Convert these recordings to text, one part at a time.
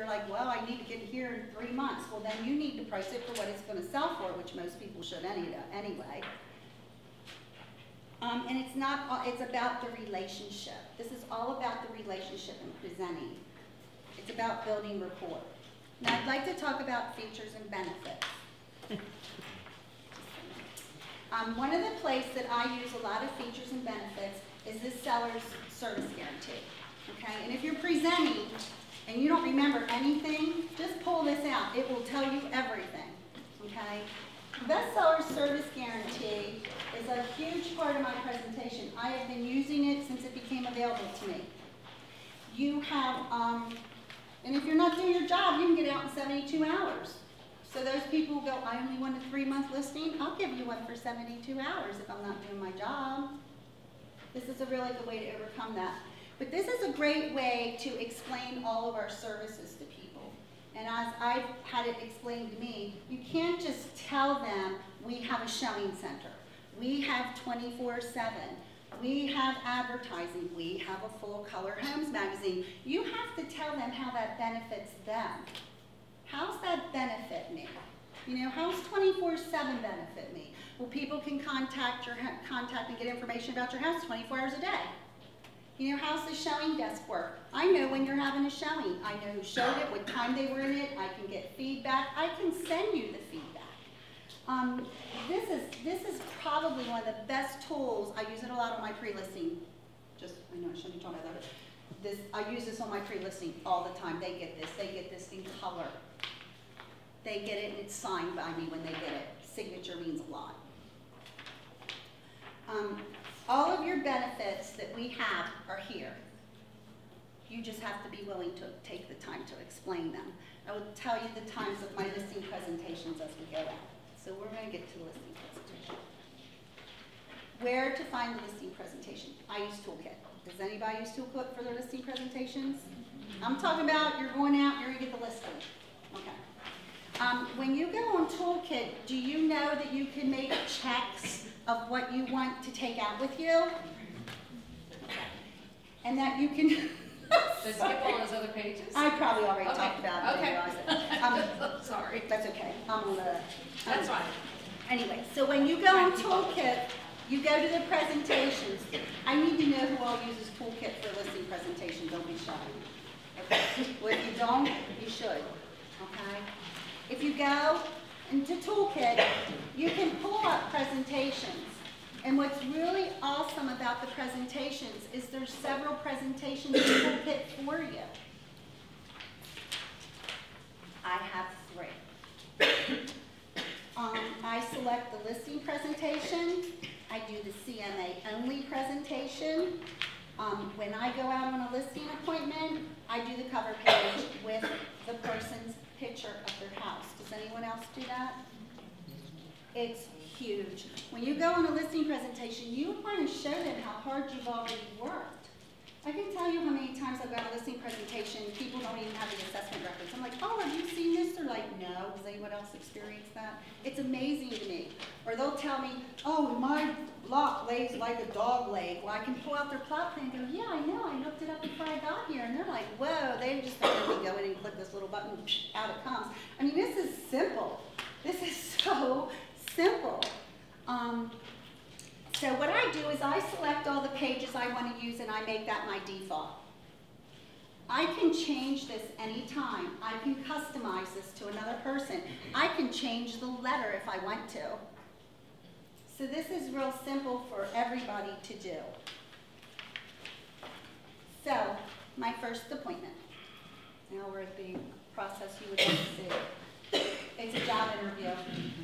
they're like, well, I need to get here in 3 months. Well, then you need to price it for what it's going to sell for, which most people should anyway. And it's not, it's about the relationship. This is all about the relationship and presenting. It's about building rapport. Now, I'd like to talk about features and benefits. One of the places that I use a lot of features and benefits is this seller's service guarantee. Okay, and if you're presenting and you don't remember anything, just pull this out. It will tell you everything. Okay, best seller's service guarantee is a huge part of my presentation. I have been using it since it became available to me. You have, and if you're not doing your job, you can get out in 72 hours. So those people who go, I only want a 3-month listing, I'll give you one for 72 hours if I'm not doing my job. This is a really good way to overcome that. But this is a great way to explain all of our services to people. And as I've had it explained to me, you can't just tell them we have a showing center. We have 24/7. We have advertising. We have a full color homes magazine. You have to tell them how that benefits them. How's that benefit me? You know, how's 24/7 benefit me? Well, people can contact and get information about your house 24 hours a day. You know, how's the showing desk work? I know when you're having a showing. I know who showed it, what time they were in it. I can get feedback. I can send you the feedback. This is probably one of the best tools. I use it a lot on my pre-listing. I know I shouldn't be talking about that. I use this on my pre-listing all the time. They get this. They get this in color. They get it and it's signed by me when they get it. Signature means a lot. All of your benefits that we have are here. You just have to be willing to take the time to explain them. I will tell you the times of my listing presentations as we go out. So we're going to get to the listing presentation. Where to find the listing presentation? I use Toolkit. Does anybody use Toolkit for their listing presentations? I'm talking about you're going out, you're going to get the listing. Okay. When you go on Toolkit, do you know that you can make checks of what you want to take out with you? And that you can... So skip all those other pages? I probably already talked about it. Okay. Sorry. That's okay. That's fine. Anyway, so when you go on Toolkit, you go to the presentations. I need to know who all uses Toolkit for listing presentation. Don't be shy. Okay. Well, if you don't, you should. Okay. If you go into Toolkit, you can pull up presentations. And what's really awesome about the presentations is there's several presentations in Toolkit for you. I have 3. I select the listing presentation. I do the CMA only presentation. When I go out on a listing appointment, I do the cover page with the person's picture of their house. Does anyone else do that? It's huge. When you go on a listing presentation, you want to show them how hard you've already worked. I can tell you how many times I've got a listing presentation, people don't even have the assessment records. I'm like, oh, have you seen this? They're like, no. Does anyone else experience that? It's amazing to me. Or they'll tell me, oh, my lot lays like a dog leg. Well, I can pull out their plot plan and go, yeah, I know. I looked it up before I got here. And they're like, whoa, they just thought let me go in and click this little button, out it comes. I mean, this is simple. This is so simple. So what I do is I select all the pages I want to use and I make that my default. I can change this anytime. I can customize this to another person. I can change the letter if I want to. So this is real simple for everybody to do. So, my first appointment. Now we're at the process you would like to see. It's a job interview.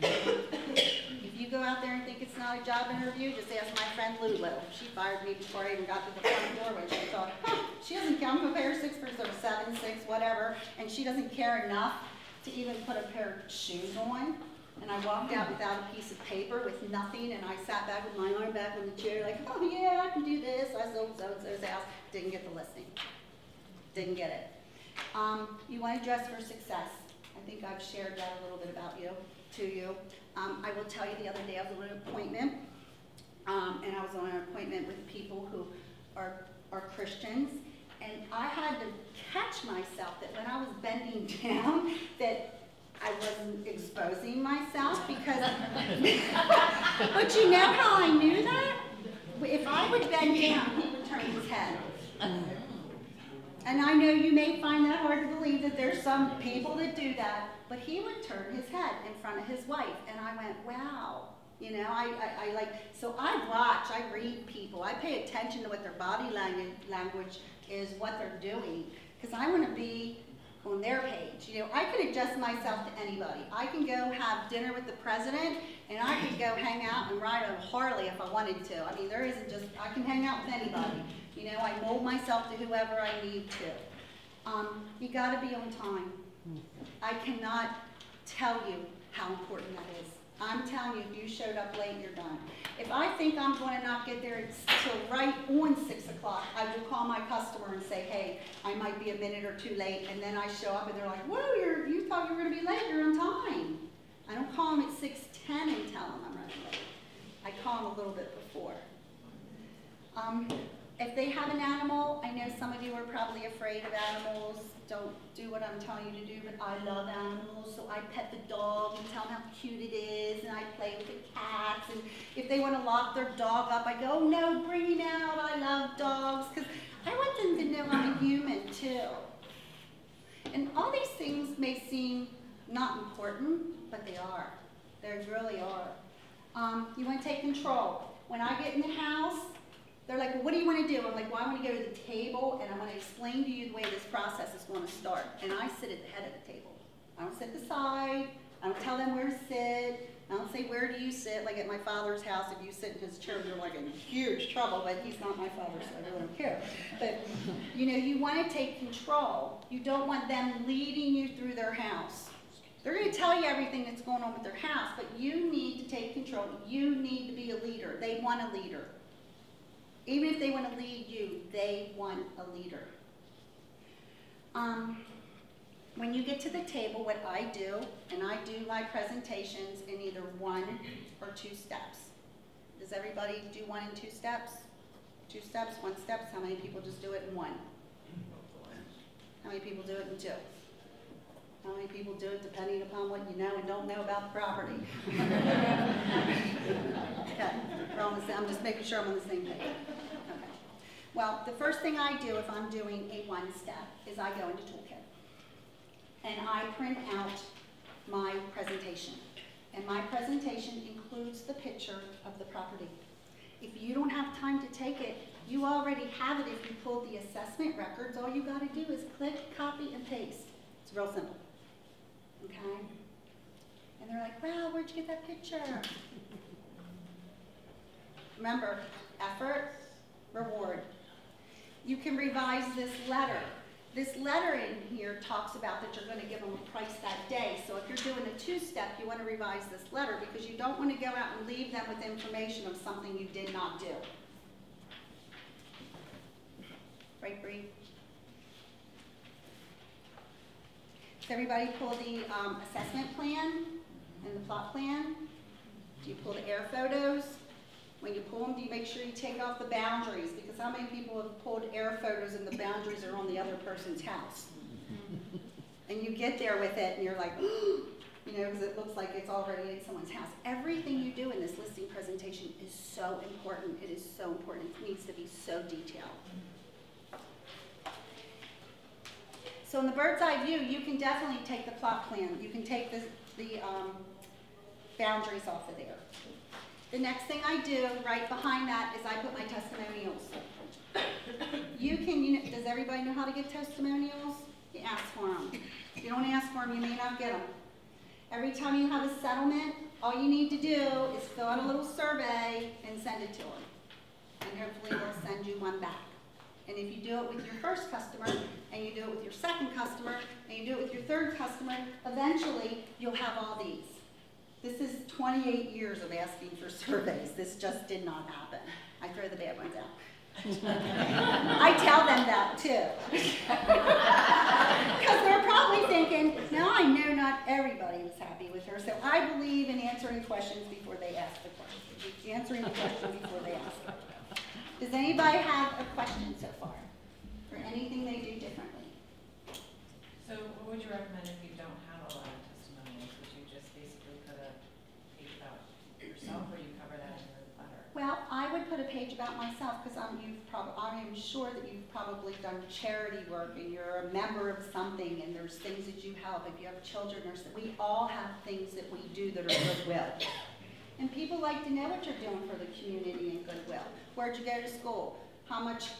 If you go out there and think it's not a job interview, just ask my friend Lulu. She fired me before I even got to the front door when she thought, she doesn't care. I'm a pair of 6 or 7, 6, whatever, and she doesn't care enough to even put a pair of shoes on. And I walked out without a piece of paper, with nothing, and I sat back with my arm back on the chair like, oh yeah, I can do this. I sold so-and-so's house. Didn't get the listing. Didn't get it. You want to dress for success. I think I've shared that a little bit about you, to you. I will tell you the other day I was on an appointment, and I was on an appointment with people who are Christians, And I had to catch myself that when I was bending down, that I wasn't exposing myself because, but you know how I knew that? If I would bend down, he would turn his head. And I know you may find that hard to believe that there's some people that do that, but he would turn his head in front of his wife. And I went, wow. You know, I like, so I watch, I read people, I pay attention to what their body language is, what they're doing, because I want to be on their page. You know, I could adjust myself to anybody. I can go have dinner with the president, and I could go hang out and ride a Harley if I wanted to. I mean, there isn't just, I can hang out with anybody. You know, I mold myself to whoever I need to. You got to be on time. I cannot tell you how important that is. I'm telling you, if you showed up late, you're done. If I think I'm going to not get there until right on 6 o'clock, I will call my customer and say, hey, I might be a minute or two late, and then I show up and they're like, whoa, you thought you were going to be late, you're on time. I don't call them at 6:10 and tell them I'm running late. I call them a little bit before. If they have an animal, I know some of you are probably afraid of animals. Don't do what I'm telling you to do, but I love animals, so I pet the dog and tell them how cute it is, and I play with the cats, and if they want to lock their dog up, I go, oh, no, bring him out, I love dogs, because I want them to know I'm a human, too. And all these things may seem not important, but they are. They really are. You want to take control. When I get in the house, they're like, well, what do you want to do? I'm like, well, I want to go to the table, and I want to explain to you the way this process is going to start. And I sit at the head of the table. I don't sit at the side. I don't tell them where to sit. I don't say, where do you sit? Like at my father's house, if you sit in his chair, you're like in huge trouble, but he's not my father, so I really don't care. But, you know, you want to take control. You don't want them leading you through their house. They're going to tell you everything that's going on with their house, but you need to take control. You need to be a leader. They want a leader. Even if they want to lead you, they want a leader. When you get to the table, what I do, and I do my presentations in either 1 or 2 steps. Does everybody do 1 and 2 steps? 2 steps, 1 step? How many people just do it in 1? How many people do it in 2? How many people do it depending upon what you know and don't know about the property? Okay, I'm just making sure I'm on the same page. Okay. Well, the first thing I do if I'm doing a 1 step is I go into Toolkit. And I print out my presentation. And my presentation includes the picture of the property. If you don't have time to take it, you already have it if you pulled the assessment records. All you got to do is click, copy, and paste. It's real simple. Okay? And they're like, wow, where'd you get that picture? Remember, effort, reward. You can revise this letter. This letter in here talks about that you're going to give them a price that day. So if you're doing a 2-step, you want to revise this letter because you don't want to go out and leave them with information of something you did not do. Right, Bree? Does everybody pull the assessment plan and the plot plan? Do you pull the air photos? When you pull them, do you make sure you take off the boundaries? Because how many people have pulled air photos and the boundaries are on the other person's house? And you get there with it and you're like, you know, because it looks like it's already in someone's house. Everything you do in this listing presentation is so important. It is so important. It needs to be so detailed. So in the bird's eye view, you can definitely take the plot plan. You can take the boundaries off of there. The next thing I do right behind that is I put my testimonials. You can, does everybody know how to get testimonials? You ask for them. If you don't ask for them, you may not get them. Every time you have a settlement, all you need to do is fill out a little survey and send it to them. And hopefully they'll send you one back. And if you do it with your first customer, and you do it with your second customer, and you do it with your third customer, eventually you'll have all these. This is 28 years of asking for surveys. This just did not happen. I throw the bad ones out. I tell them that too. Because they're probably thinking, now I know not everybody was happy with her, so I believe in answering questions before they ask the question. Answering the question before they ask it. Does anybody have a question so far? Or for anything they do differently. So what would you recommend if you don't have a lot of testimonials? Would you just basically put a page about yourself, or you cover that in your letter? Well, I would put a page about myself because I am sure that you've probably done charity work and you're a member of something and there's things that you help. If you have children, we all have things that we do that are goodwill. And people like to know what you're doing for the community and goodwill. Where'd you go to school? How much,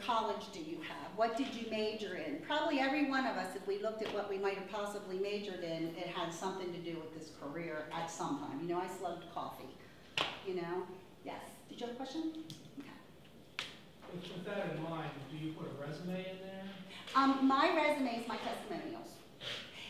college do you have? What did you major in? Probably every one of us, if we looked at what we might have possibly majored in, it had something to do with this career at some time. I slugged coffee, Yes. Did you have a question? Okay. With that in mind, do you put a resume in there? My resume is my testimonials.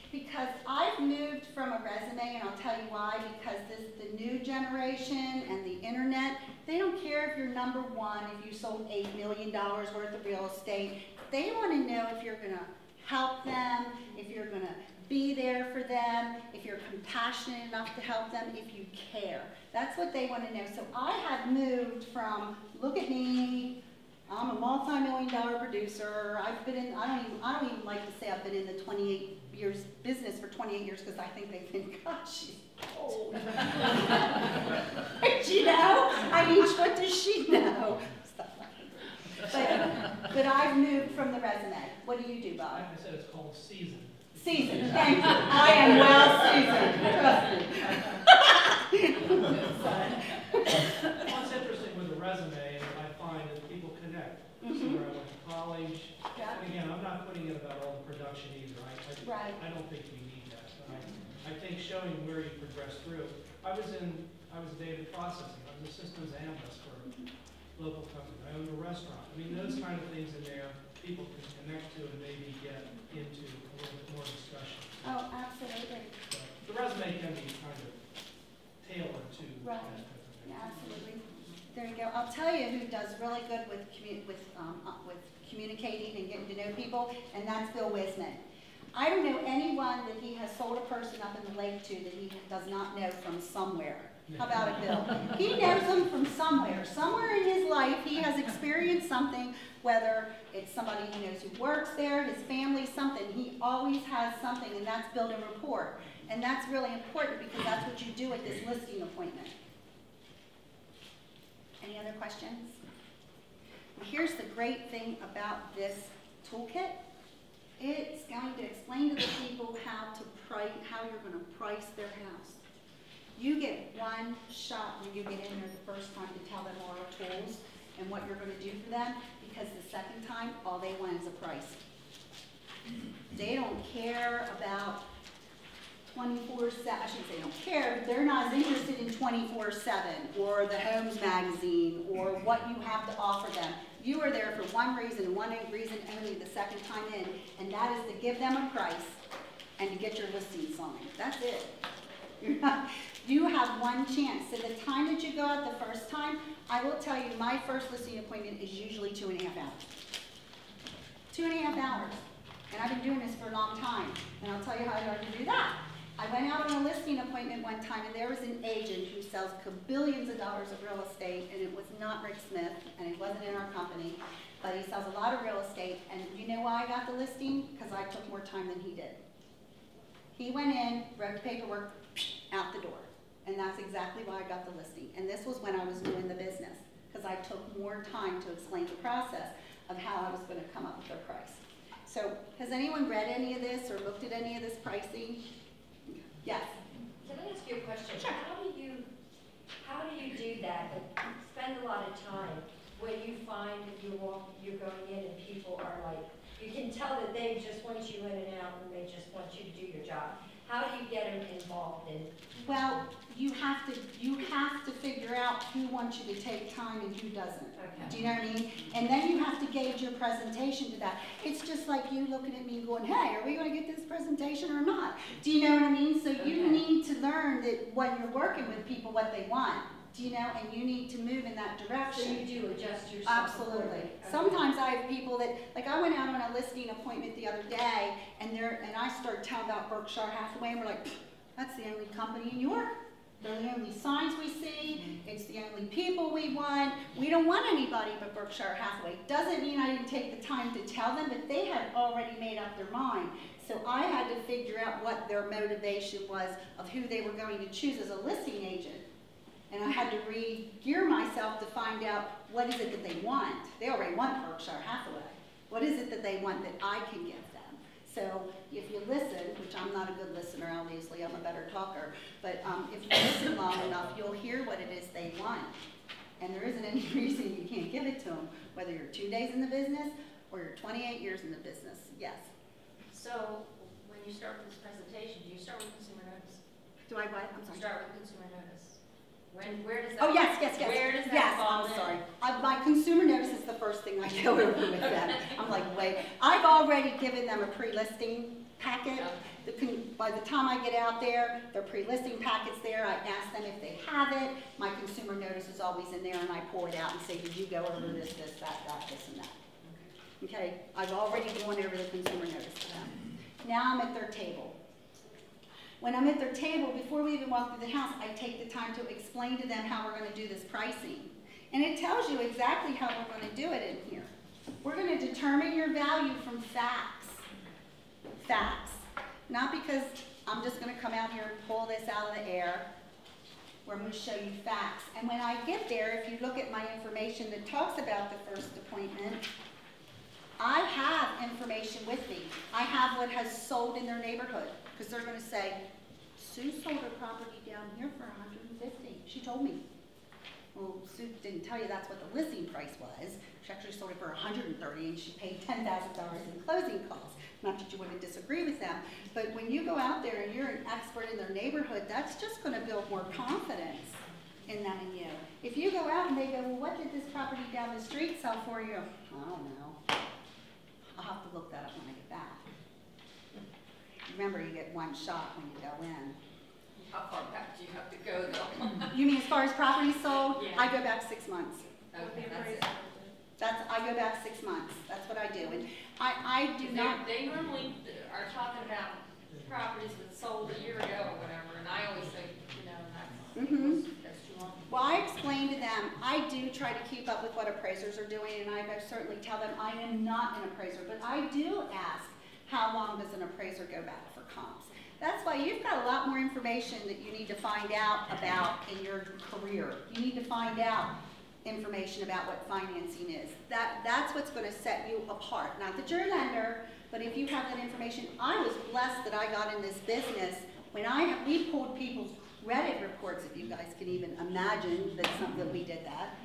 Because I've moved from a resume, and I'll tell you why, because the new generation and the internet, they don't care if you're number one, if you sold $8 million worth of real estate. They want to know if you're going to help them, if you're going to be there for them, if you're compassionate enough to help them, if you care. That's what they want to know. So I have moved from, look at me, I'm a multi-million-dollar producer. I've been in, I don't even like to say I've been in the 28 years business for 28 years because I think they think, gosh, she's old. But what does she know? Stuff like that. But I've moved from the resume. What do you do, Bob? Like I said, it's called seasoned. Seasoned, thank you. I am well seasoned, trust me. What's interesting with a resume is I find that people connect. See where I went to college. Yeah. And again, I'm not putting it about all the production either. Right. I don't think we need that. I think showing where you progress through. I was data processing. I was a systems analyst for a local company. I owned a restaurant. Those kind of things in there people can connect to and maybe get into a little bit more discussion. Oh, absolutely. So the resume can be kind of tailored to Right. that type of thing. Yeah, absolutely. There you go. I'll tell you who does really good with communicating and getting to know people, and that's Bill Wisman. I don't know anyone that he has sold a person up in the lake to that he does not know from somewhere. How about it, Bill? He knows them from somewhere. Somewhere in his life, he has experienced something, whether it's somebody he knows who works there, his family, something. He always has something, and that's building rapport. And that's really important because that's what you do at this listing appointment. Any other questions? Here's the great thing about this toolkit. It's going to explain to the people how you're going to price their house. You get one shot when you get in there the first time to tell them all our tools and what you're going to do for them, because the second time, all they want is a price. They don't care about 24/7, I shouldn't say they don't care, but they're not as interested in 24/7 or the Homes magazine or what you have to offer them. You are there for one reason and one reason only the second time in, and that is to give them a price and to get your listing signed. That's it. You have one chance. So the time that you go out the first time, I will tell you my first listing appointment is usually 2.5 hours. 2.5 hours. And I've been doing this for a long time, and I'll tell you how I do that. I went out on a listing appointment one time, and there was an agent who sells billions of dollars of real estate, and it was not Rick Smith, and it wasn't in our company, but he sells a lot of real estate. And you know why I got the listing? Because I took more time than he did. He went in, wrote the paperwork, out the door. And that's exactly why I got the listing. And this was when I was doing the business, because I took more time to explain the process of how I was going to come up with their price. So has anyone read any of this or looked at any of this pricing? Yes. Can I ask you a question? Sure. How do you do that? Like, spend a lot of time when you find that you're going in and people are like, you can tell that they just want you in and out and they just want you to do your job. How do you get them involved in? Well, you have to figure out who wants you to take time and who doesn't. Okay. Do you know what I mean? And then you have to gauge your presentation to that. It's just like you looking at me and going, hey, are we going to get this presentation or not? Do you know what I mean? So you need to learn that when you're working with people what they want. Do you know? And you need to move in that direction. So you do adjust yourself. Absolutely. Okay. Sometimes I have people that, like I went out on a listing appointment the other day, and I started telling about Berkshire Hathaway, and we're like, that's the only company in York. They're the only signs we see, it's the only people we want. We don't want anybody but Berkshire Hathaway. Doesn't mean I didn't take the time to tell them, but they had already made up their mind. So I had to figure out what their motivation was of who they were going to choose as a listing agent. And I had to re-gear myself to find out what is it that they want. They already want Berkshire Hathaway. What is it that they want that I can give them? So if you listen, which I'm not a good listener, obviously, I'm a better talker, but if you listen long enough, you'll hear what it is they want. And there isn't any reason you can't give it to them, whether you're 2 days in the business or you're 28 years in the business. Yes. So when you start with this presentation, do you start with consumer notice? Do I what? I'm sorry. Start with consumer notice. Where does that? Oh, yes. Where does that yes, fall I'm in? sorry. My consumer notice is the first thing I go over with them. I'm like, wait. I've already given them a pre-listing packet. By the time I get out there, their pre-listing packet's there. I ask them if they have it. My consumer notice is always in there, and I pull it out and say, did you go over this, that, this, and that? Okay? I've already gone over the consumer notice to them. Now I'm at their table. When I'm at their table, before we even walk through the house, I take the time to explain to them how we're going to do this pricing. And it tells you exactly how we're going to do it in here. We're going to determine your value from facts. Facts. Not because I'm just going to come out here and pull this out of the air. We're going to show you facts. And when I get there, if you look at my information that talks about the first appointment, I have information with me. I have what has sold in their neighborhood. Because they're going to say, Sue sold her property down here for $150. She told me. Well, Sue didn't tell you that's what the listing price was. She actually sold it for $130, and she paid $10,000 in closing costs. Not that you wouldn't disagree with them, but when you go out there and you're an expert in their neighborhood, that's just going to build more confidence in them and you. If you go out and they go, well, what did this property down the street sell for you? I don't know. I'll have to look that up when I get back. Remember, you get one shot when you go in. How far back do you have to go, though? You mean as far as property sold? Yeah. I go back 6 months. Okay, that's it. I go back 6 months. That's what I do. And I do not. They normally are talking about properties that sold a year ago or whatever, and I always say, you know, that's too long. Well, I explain to them, I do try to keep up with what appraisers are doing, and I certainly tell them I am not an appraiser, but I do ask, how long does an appraiser go back for comps? That's why you've got a lot more information that you need to find out about in your career. You need to find out information about what financing is. That's what's going to set you apart. Not that you're a lender, but if you have that information. I was blessed that I got in this business when we pulled people's credit reports, if you guys can even imagine that we did that.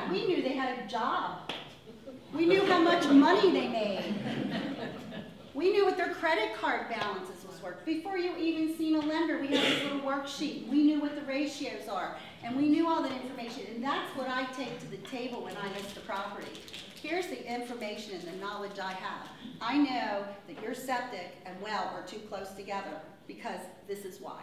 We knew they had a job. We knew how much money they made. We knew what their credit card balances was worth. Before you even seen a lender, we had this little worksheet. We knew what the ratios are, and we knew all that information, and that's what I take to the table when I list a property. Here's the information and the knowledge I have. I know that your septic and well are too close together because this is why.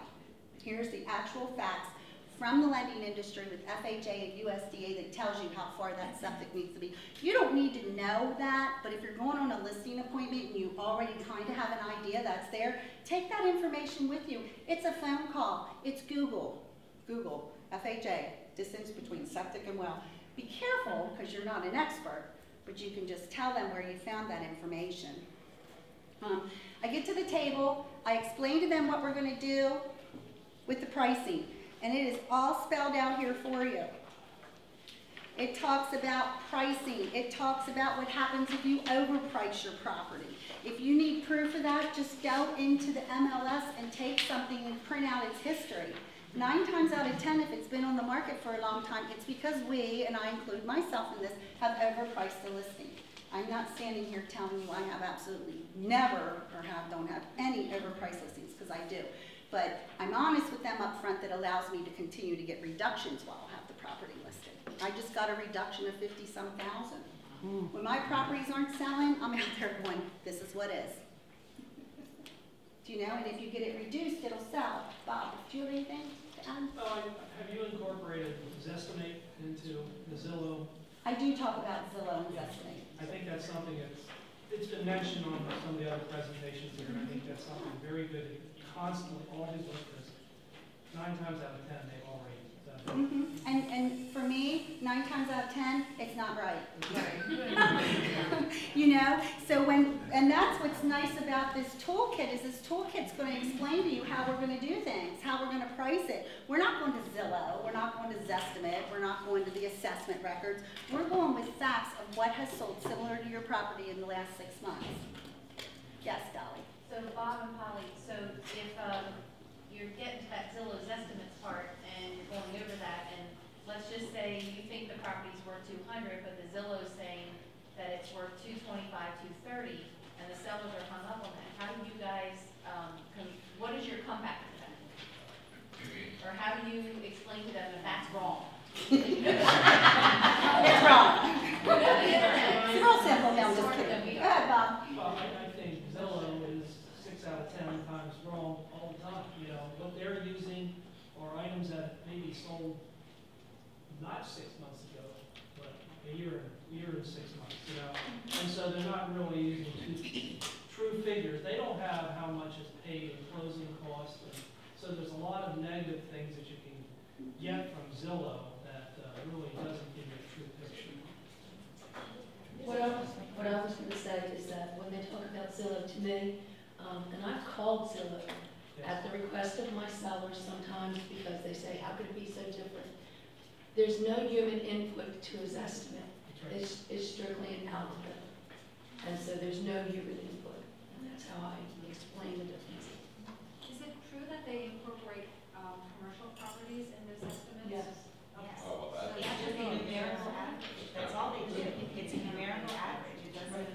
Here's the actual facts from the lending industry with FHA and USDA that tells you how far that septic needs to be. You don't need to know that, but if you're going on a listing appointment and you already kind of have an idea that's there, take that information with you. It's a phone call. It's Google. Google, FHA, distance between septic and well. Be careful because you're not an expert, but you can just tell them where you found that information. I get to the table. I explain to them what we're going to do with the pricing. And it is all spelled out here for you. It talks about pricing. It talks about what happens if you overprice your property. If you need proof of that, just go into the MLS and take something and print out its history. 9 times out of 10, if it's been on the market for a long time, it's because we, and I include myself in this, have overpriced the listing. I'm not standing here telling you I have absolutely never or don't have any overpriced listings, because I do. But I'm honest with them up front that allows me to continue to get reductions while I have the property listed. I just got a reduction of 50-some thousand. When my properties aren't selling, I'm out there going, this is what is. Do you know? And if you get it reduced, it'll sell. Bob, do you have anything to add? Have you incorporated Zestimate into the Zillow? I do talk about Zillow and Zestimate. I think that's something it's been mentioned on some of the other presentations here, and I think that's something very good. Constantly always look at this. 9 times out of 10, they've already done it. And for me, 9 times out of 10, it's not right. Right. You know, so and that's what's nice about this toolkit, is this toolkit's going to explain to you how we're going to do things, how we're going to price it. We're not going to Zillow, we're not going to Zestimate, we're not going to the assessment records. We're going with facts of what has sold similar to your property in the last 6 months. Yes, Dolly? So Bob and Polly, so if you're getting to that Zillow's estimates part and you're going over that, and let's just say you think the property's worth 200, but the Zillow's saying that it's worth 225, 230, and the sellers are hung up on that. How do you guys, what is your comeback to that? Or how do you explain to them that that's wrong? It's wrong. It's real simple, no, I'm just kidding. Go ahead, Bob. Well, I think Zillow is 6 out of 10 times wrong all the time. You know, what they're using are items that maybe sold not 6 months ago, but a year and 6 months, you know. And so they're not really using true figures. They don't have how much is paid in closing costs. And so there's a lot of negative things that you can get from Zillow that really doesn't give you a true picture. What I was going to say is that when they talk about Zillow to me, and I've called Zillow at the request of my sellers sometimes because they say, how could it be so different? There's no human input to his estimate. It's strictly an algorithm. And so there's no human input. And that's how I explain the difference. Is it true that they incorporate commercial properties in those estimates? Yes. Oh, well, So that, it's just a numerical average. That's all they do. It's a numerical average. It doesn't.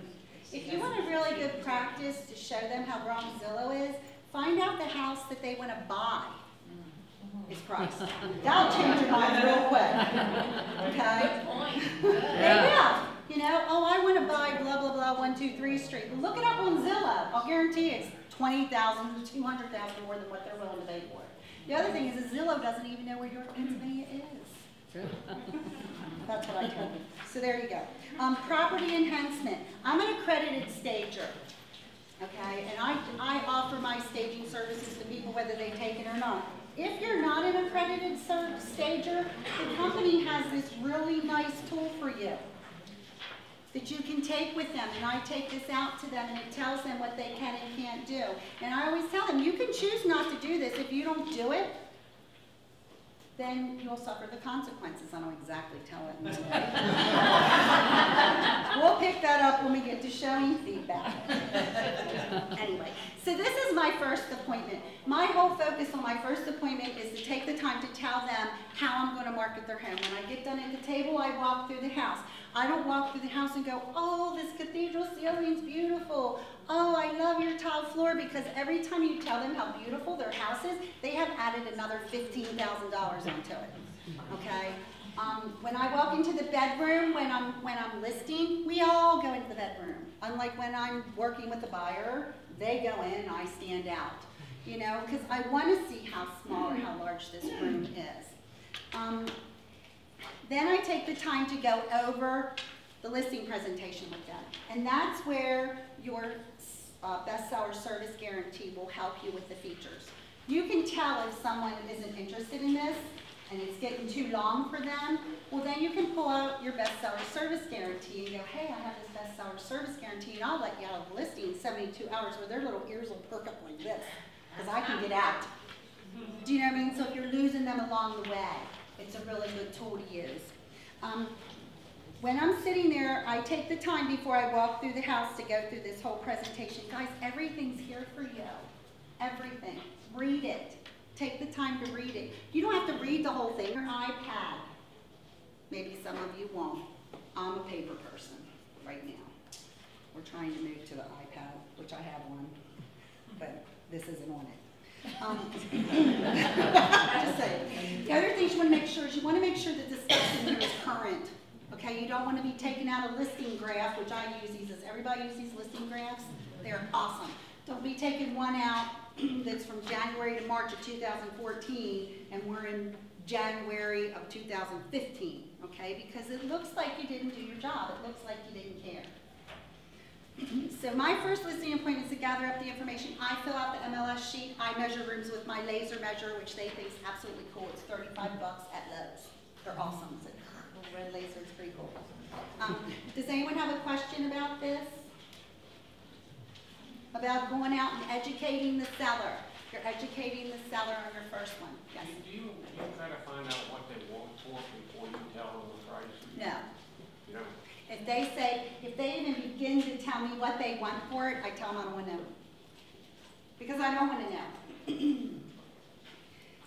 If you want a really good practice to show them how wrong Zillow is, find out the house that they want to buy is priced. That'll change your mind real quick. Okay? Good point. They will. You know, oh, I want to buy blah, blah, blah, 123 Street. Well, look it up on Zillow. I'll guarantee it's 20,000 to 200,000 more than what they're willing to pay for it. The other thing is that Zillow doesn't even know where York, Pennsylvania is. That's what I told them. So there you go. Property enhancement. I'm an accredited stager. Okay, and I offer my staging services to people whether they take it or not. If you're not an accredited stager, the company has this really nice tool for you that you can take with them, and I take this out to them and it tells them what they can and can't do. And I always tell them, you can choose not to do this. If you don't do it, then you'll suffer the consequences. I don't exactly tell it. We'll pick that up when we get to showing feedback. Anyway, so this is my first appointment. My whole focus on my first appointment is to take the time to tell them how I'm going to market their home. When I get done at the table, I walk through the house. I don't walk through the house and go, oh, this cathedral ceiling's beautiful. Oh, I love your tile floor, because every time you tell them how beautiful their house is, they have added another $15,000 onto it. Okay? When I walk into the bedroom, when I'm listing, we all go into the bedroom. Unlike when I'm working with the buyer, they go in and I stand out. You know, because I want to see how small or how large this room is. Then I take the time to go over the listing presentation with them. And that's where your bestseller service guarantee will help you with the features. You can tell if someone isn't interested in this and it's getting too long for them. Well, then you can pull out your bestseller service guarantee and go, hey, I have this bestseller service guarantee and I'll let you out of the listing in 72 hours where their little ears will perk up like this because I can get out. Do you know what I mean? So if you're losing them along the way, it's a really good tool to use. When I'm sitting there, I take the time before I walk through the house to go through this whole presentation. Guys, everything's here for you. Everything. Read it. Take the time to read it. You don't have to read the whole thing. Your iPad. Maybe some of you won't. I'm a paper person right now. We're trying to move to the iPad, which I have one, but this isn't on it. Just saying. The other things you want to make sure is you want to make sure that the stuff in here is current. Okay, you don't want to be taking out a listing graph, which I use these. Does everybody use these listing graphs? They're awesome. Don't be taking one out that's from January to March of 2014, and we're in January of 2015. Okay, because it looks like you didn't do your job. It looks like you didn't care. So my first listing appointment is to gather up the information. I fill out the MLS sheet. I measure rooms with my laser measure, which they think is absolutely cool. It's $35 at Lowe's. They're awesome. So, the red laser is pretty cool. Does anyone have a question about this? About going out and educating the seller. You're educating the seller on your first one. Yes? Do you try to find out what they want for before you tell them the price? No. You know? If they even begin to tell me what they want for it, I tell them I don't want to know. Because I don't want to know.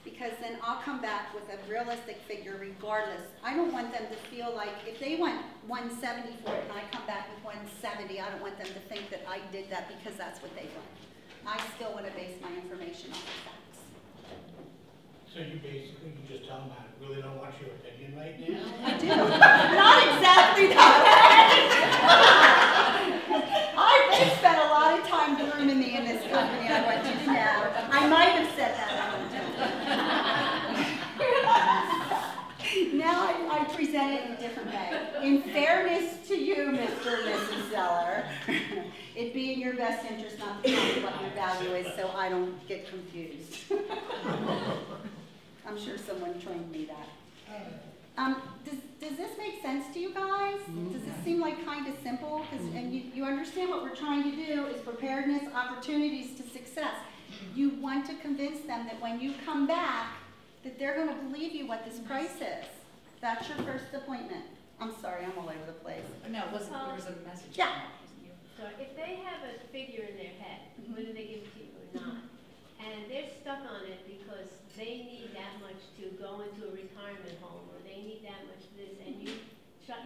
Because then I'll come back with a realistic figure regardless. I don't want them to feel like, if they want 170 for it and I come back with 170, I don't want them to think that I did that because that's what they want. I still want to base my information on the facts. So you just tell them I really don't want your opinion right now? I do. Not exactly that. I've spent a lot of time grooming me in this company, I want you to know. I might have said that at one time. Now I present it in a different way. In fairness to you, Mr. and Mrs. Seller, it'd be in your best interest not to tell me what your value is so I don't get confused. I'm sure someone trained me that. Does this make sense to you guys? Does this seem like kind of simple? And you understand what we're trying to do is preparedness, opportunities to success. You want to convince them that when you come back, that they're going to believe you what this price is. That's your first appointment. I'm sorry, I'm all over the place. No, it wasn't, there was a message. Yeah. So if they have a figure in their head, whether they give it to you or not, and they're stuck on it because they need that much to go into a retirement home, or they need that much of this, and you try,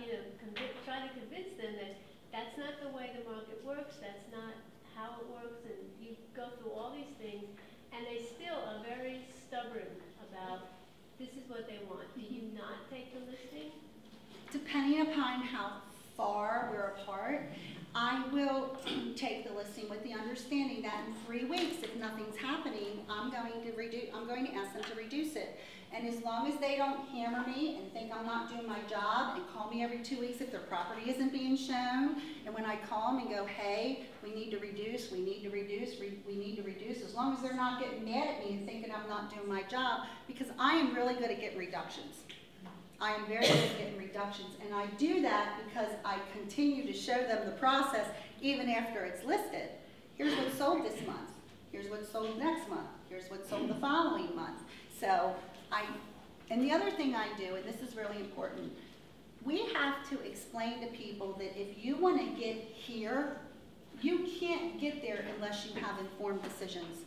try to convince them that that's not the way the market works, that's not how it works, and you go through all these things, and they still are very stubborn about this is what they want. Do you not take the listing? Depending upon how far we're apart, I will take the listing with the understanding that in 3 weeks, if nothing's happening, I'm going to ask them to reduce it. And as long as they don't hammer me and think I'm not doing my job and call me every 2 weeks if their property isn't being shown, and when I call them and go, hey, we need to reduce, we need to reduce, we need to reduce, as long as they're not getting mad at me and thinking I'm not doing my job, because I am really good at getting reductions. I am very good at getting reductions, and I do that because I continue to show them the process even after it's listed. Here's what sold this month. Here's what sold next month. Here's what sold the following month. So and the other thing I do, and this is really important, we have to explain to people that if you want to get here, you can't get there unless you have informed decisions.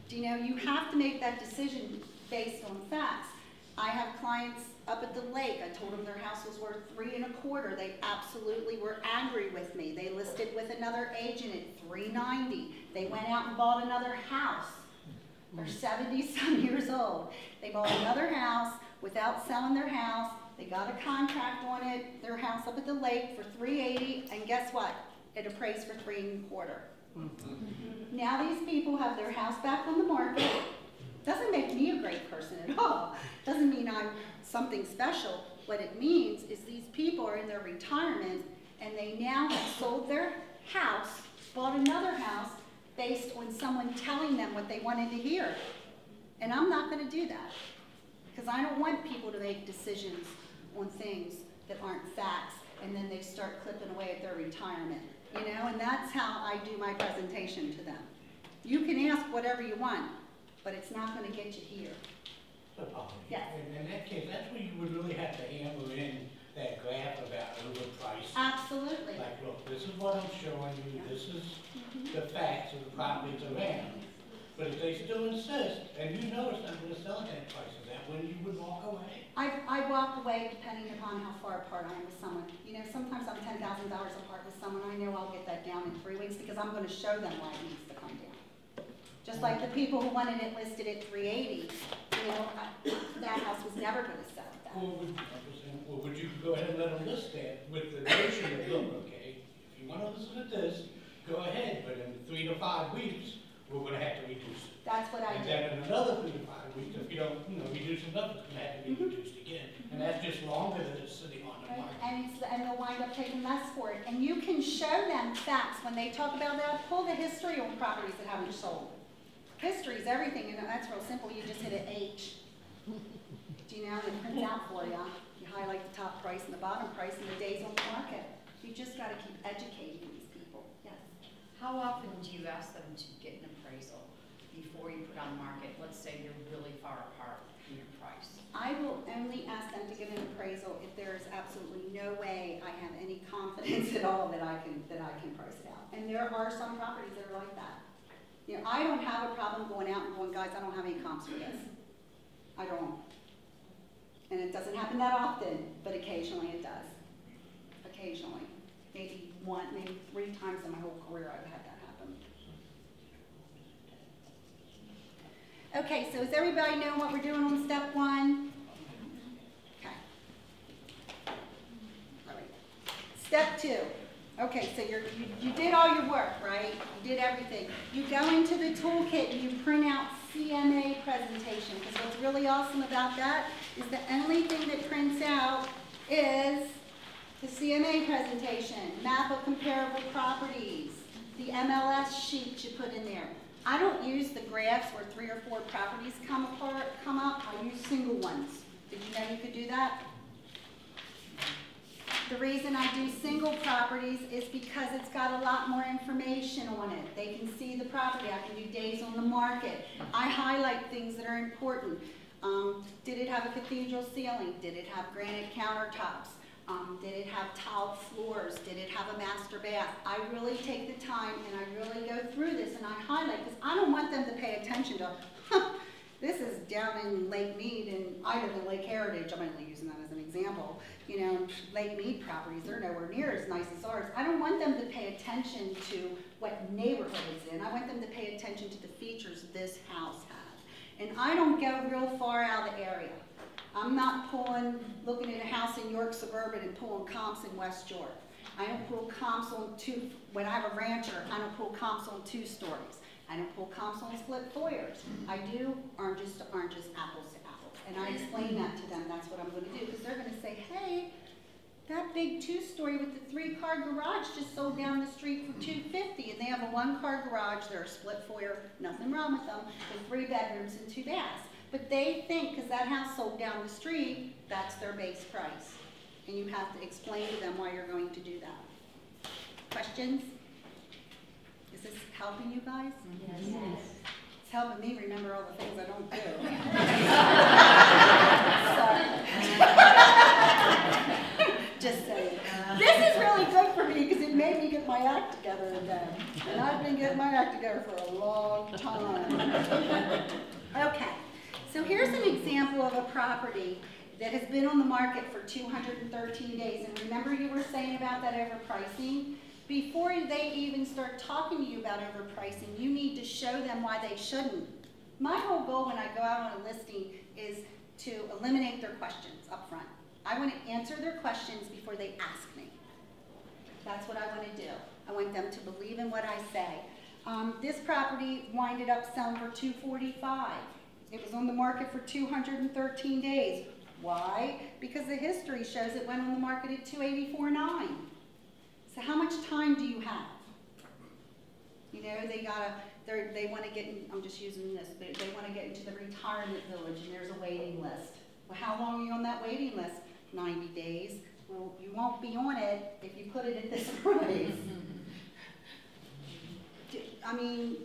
You have to make that decision based on facts. I have clients up at the lake. I told them their house was worth $3.25. They absolutely were angry with me. They listed with another agent at $390. They went out and bought another house. They're 70-some years old. They bought another house without selling their house. They got a contract on it, their house up at the lake for $380, and guess what? It appraised for $3.25. Now these people have their house back on the market. Doesn't make me a great person at all. Doesn't mean I'm something special. What it means is these people are in their retirement and they now have sold their house, bought another house based on someone telling them what they wanted to hear. And I'm not going to do that because I don't want people to make decisions on things that aren't facts and then they start clipping away at their retirement. And that's how I do my presentation to them. You can ask whatever you want, but it's not going to get you here. So, yes. In that case, that's where you would really have to hammer in that graph about overpriced. Absolutely. Like, look, this is what I'm showing you. This is the facts of the properties around. But if they still insist, and you know it's not going to sell at that price, is that when you would walk away? I walk away depending upon how far apart I am with someone. Sometimes I'm $10,000 apart with someone. I know I'll get that down in 3 weeks because I'm going to show them why it needs to come down. Just like the people who wanted it listed at $380, that house was never going to sell at that. Well, would you go ahead and let them list that with the notion of, look, okay, if you want to listen to this, go ahead, but in 3 to 5 weeks, we're going to have to reduce it. That's what I do. And then in another 3 to 5 weeks, if you don't, reduce enough, it's going to have to be reduced again. And that's just longer than it's sitting on the market. And they'll wind up taking less for it. And you can show them facts when they talk about that. Pull the history on properties that haven't sold. History is everything, and that's real simple. You just hit an H. Do you know? And it prints out for you. You highlight the top price and the bottom price and the days on the market. You just got to keep educating these people. Yes. How often do you ask them to get an appraisal before you put on the market? Let's say you're really far apart in your price. I will only ask them to give an appraisal if there is absolutely no way I have any confidence at all that I can price it out. And there are some properties that are like that. You know, I don't have a problem going out and going, guys, I don't have any comps for this. I don't. And it doesn't happen that often, but occasionally it does. Occasionally. Maybe 3 times in my whole career I've had that happen. Okay, so does everybody know what we're doing on step 1? Okay. All right. Step 2. Okay, so you did all your work, right? You did everything. You go into the toolkit and you print out CMA presentation, because what's really awesome about that is the only thing that prints out is the CMA presentation, map of comparable properties, the MLS sheet you put in there. I don't use the graphs where 3 or 4 properties come up. I use single ones. Did you know you could do that? The reason I do single properties is because it's got a lot more information on it. They can see the property. I can do days on the market. I highlight things that are important. Did it have a cathedral ceiling? Did it have granite countertops? Did it have tiled floors? Did it have a master bath? I really take the time and I really go through this and I highlight, because I don't want them to pay attention to, this is down in Lake Mead and Idaho Lake Heritage. I'm only using that as an example. You know, Lake Mead properties, they're nowhere near as nice as ours. I don't want them to pay attention to what neighborhood it's in. I want them to pay attention to the features this house has. And I don't go real far out of the area. I'm not looking at a house in York Suburban and pulling comps in West York. I don't pull comps on when I have a rancher, I don't pull comps on 2 stories. I don't pull comps on split foyers. I do oranges to oranges, apples to apples. And I explain that to them. That's what I'm going to do, because they're going to say, hey, that big 2-story with the 3-car garage just sold down the street for $250, and they have a 1-car garage. They're a split foyer, nothing wrong with them, with 3 bedrooms and 2 baths. But they think, because that house sold down the street, that's their base price. And you have to explain to them why you're going to do that. Questions? Is this helping you guys? Yes. It's helping me remember all the things I don't do. Just saying. This is really good for me because it made me get my act together again. And I've been getting my act together for a long time. Okay. So here's an example of a property that has been on the market for 213 days. And remember you were saying about that overpricing? Before they even start talking to you about overpricing, you need to show them why they shouldn't. My whole goal when I go out on a listing is to eliminate their questions up front. I want to answer their questions before they ask me. That's what I want to do. I want them to believe in what I say. This property winded up selling for $245. It was on the market for 213 days. Why? Because the history shows it went on the market at $284.9. So how much time do you have? You know, they want to get in, I'm just using this, they want to get into the retirement village and there's a waiting list. Well, how long are you on that waiting list? 90 days. Well, you won't be on it if you put it at this price. I mean,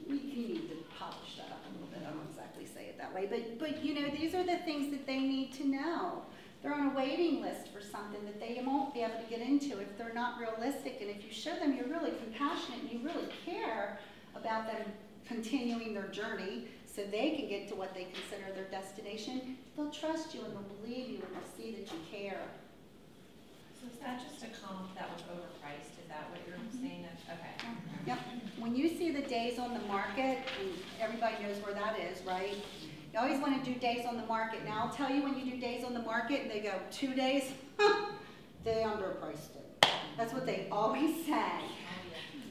you need to polish that up a little bit. I don't exactly say it that way, but you know, these are the things that they need to know. They're on a waiting list for something that they won't be able to get into if they're not realistic. And if you show them you're really compassionate and you really care about them continuing their journey so they can get to what they consider their destination, they'll trust you and they'll believe you and they'll see that you care. So is that just a comp that was overpriced? Is that what you're saying? Okay. Yep. When you see the days on the market, and everybody knows where that is, right? You always want to do days on the market. Now, I'll tell you when you do days on the market and they go 2 days, they underpriced it. That's what they always say.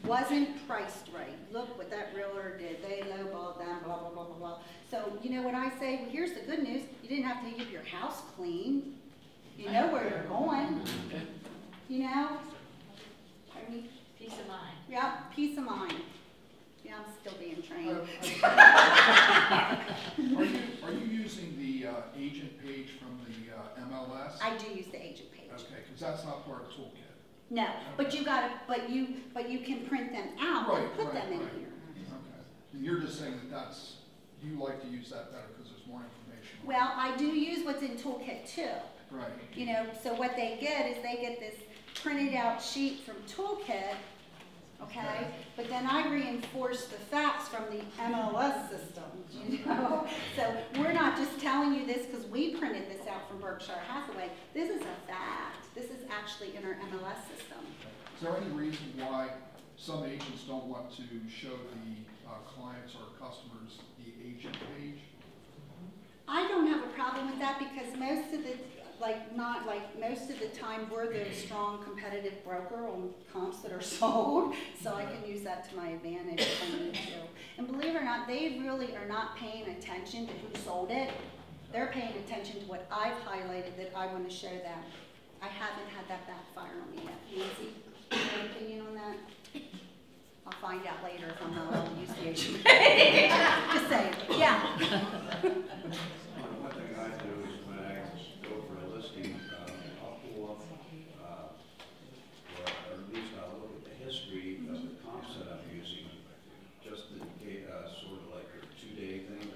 Wasn't priced right. Look what that realtor did. They lowballed them, blah, blah, blah, blah, blah. So, you know what I say? Well, here's the good news. You didn't have to keep your house clean. You know where you're going. You know? Pardon me? Peace of mind. Yep, peace of mind. Yep. I'm still being trained. Are you using the agent page from the MLS? I do use the agent page. Okay, because that's not part of the toolkit. No, but you gotta, but you can print them out and put them in here. Okay. And you're just saying that you like to use that better because there's more information. Well, I do use what's in toolkit too. Right. You know, so what they get is they get this printed out sheet from toolkit, okay? But then I reinforce the facts from the MLS system, you know? So we're not just telling you this because we printed this out from Berkshire Hathaway. This is a fact. This is actually in our MLS system. Is there any reason why some agents don't want to show the clients or customers the agent page? I don't have a problem with that because most of the, most of the time we're the strong competitive broker on comps that are sold, so I can use that to my advantage if I need to. And believe it or not, they really are not paying attention to who sold it. They're paying attention to what I've highlighted that I want to show them. I haven't had that backfire on me yet. Nancy, your opinion on that? I'll find out later if I'm not allowed to use the agent page. Just saying. Yeah. One thing I do is when I go for a listing, I'll pull up, or at least I'll look at the history of the comps that I'm using, just to get sort of like a 2-day thing.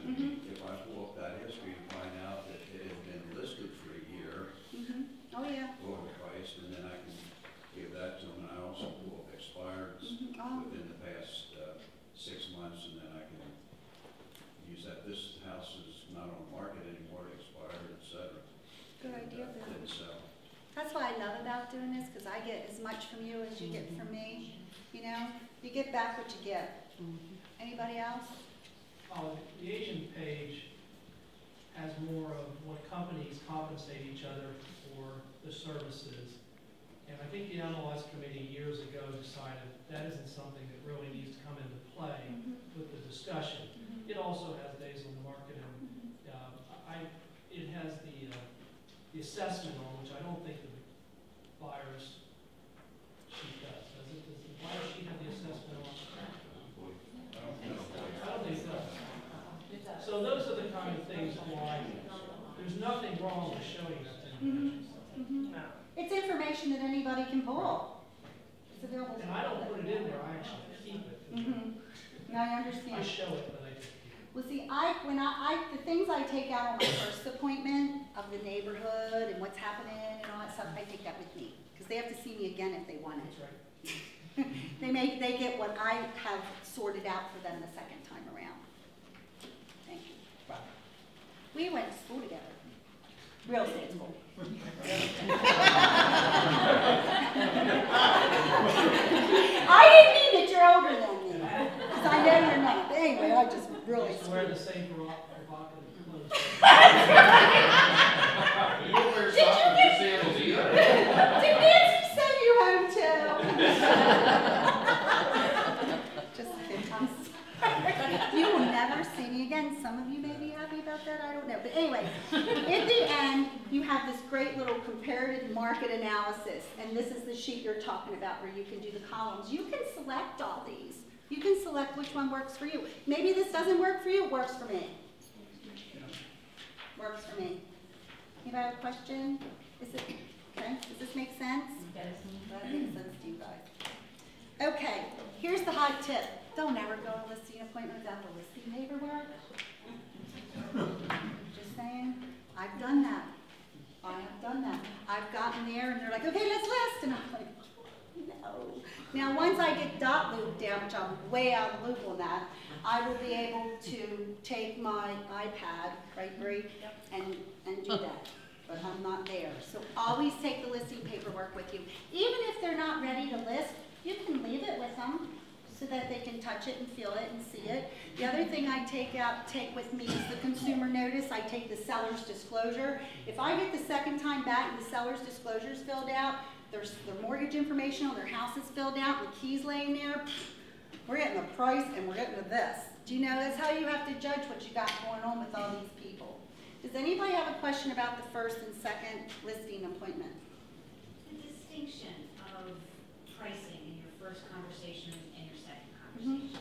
If I pull up that history and find out that it had been listed for a year, Oh yeah. overpriced, and then I can give that to them. And I also pull up expired within the past 6 months, and then I can use that. This house is not on the market anymore, it expired, etc. Good idea, Bill. Didn't sell. That's what I love about doing this, because I get as much from you as you get from me. You know, you get back what you get. Anybody else? The agent page has more of what companies compensate each other for the services. And I think the MLS committee years ago decided that isn't something that really needs to come into play with the discussion. It also has days on the market, and it has the assessment on, which I don't think the buyer's sheet does. Does it? Does the buyer sheet have the assessment on? I don't think so. So those are the kind of things why there's nothing wrong with showing that information. No. It's information that anybody can pull. It's available. And I don't put it in there, I actually keep it. No, I understand. I show it, but I just keep it. Well, see, the things I take out on my first appointment of the neighborhood and what's happening and all that stuff, I take that with me because they have to see me again if they want it. That's right. They get what I have sorted out for them the second time around. Thank you. We went to school together. Real estate school. I didn't mean that you're older than me, because I know you're not. But anyway, I just really. Just wear the same provocative clothes. Did Nancy send you home too? Just kidding. I'm sorry. You will never see me again. Some of you may be happy about that. I don't know. But anyway, at the end, you have this great little comparative market analysis. And this is the sheet you're talking about where you can do the columns. You can select all these. You can select which one works for you. Maybe this doesn't work for you. It works for me. Works for me. Anybody have a question? Is it okay? Does this make sense? That makes sense to you guys. Okay, here's the hot tip. Don't ever go to a listing appointment without the listing paperwork. Just saying, I've done that. I have done that. I've gotten there and they're like, okay, let's list. And I'm like, no. Now, once I get dot loop down, which I'm way out of the loop on that, I will be able to take my iPad, right, Bree, and do that. But I'm not there. So always take the listing paperwork with you. Even if they're not ready to list, you can leave it with them so that they can touch it and feel it and see it. The other thing I take with me is the consumer notice. I take the seller's disclosure. If I get the second time back and the seller's disclosure is filled out, their mortgage information on their house is filled out, the keys laying there, we're getting a price and we're getting to this. Do you know, that's how you have to judge what you got going on with all these people. Does anybody have a question about the first and second listing appointment? The distinction of pricing in your first conversation and your second conversation.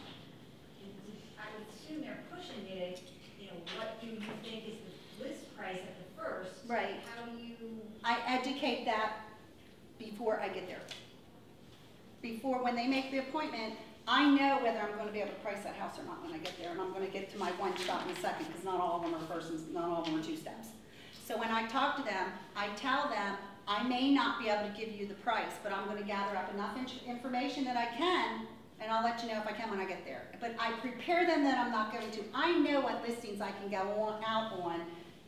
description, what do you think is the list price at the first? Right. How do you? I educate that before I get there. Before, when they make the appointment, I know whether I'm going to be able to price that house or not when I get there, and I'm going to get to my one stop in a second, because not all of them are first, and not all of them are two steps. So when I talk to them, I tell them, I may not be able to give you the price, but I'm going to gather up enough information that I can, and I'll let you know if I can when I get there. But I prepare them that I'm not going to. I know what listings I can go out on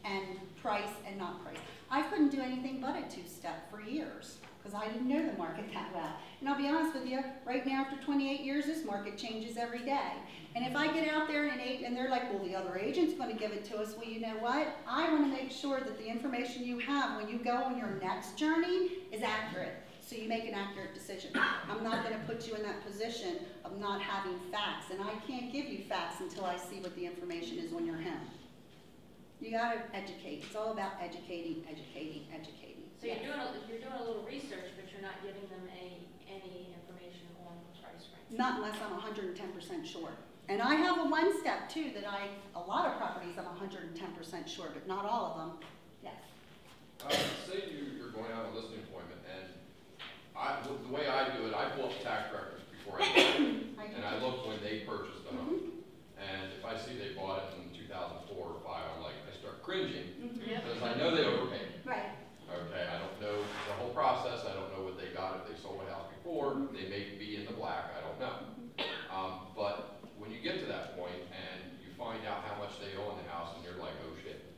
and price and not price. I couldn't do anything but a two-step for years, because I didn't know the market that well. And I'll be honest with you, right now after 28 years, this market changes every day. And if I get out there and they're like, well, the other agent's going to give it to us, well, you know what? I want to make sure that the information you have when you go on your next journey is accurate, so you make an accurate decision. I'm not going to put you in that position of not having facts, and I can't give you facts until I see what the information is on your home. You got to educate. It's all about educating, educating, educating. So you're doing a little research, but you're not giving them any information on the price range? Not unless I'm 110% sure. And I have a one-step too that a lot of properties I'm 110% sure, but not all of them. Yes. Say you're going out on a listing appointment, and the way I do it, I pull up tax records before I go, and I look when they purchased the home. And if I see they bought it in 2004 or 5, I'm like, I start cringing, because I know they overpaid. Right. Okay, I don't know the whole process. I don't know what they got if they sold a house before. They may be in the black. I don't know. But when you get to that point and you find out how much they owe in the house, and you're like, oh shit,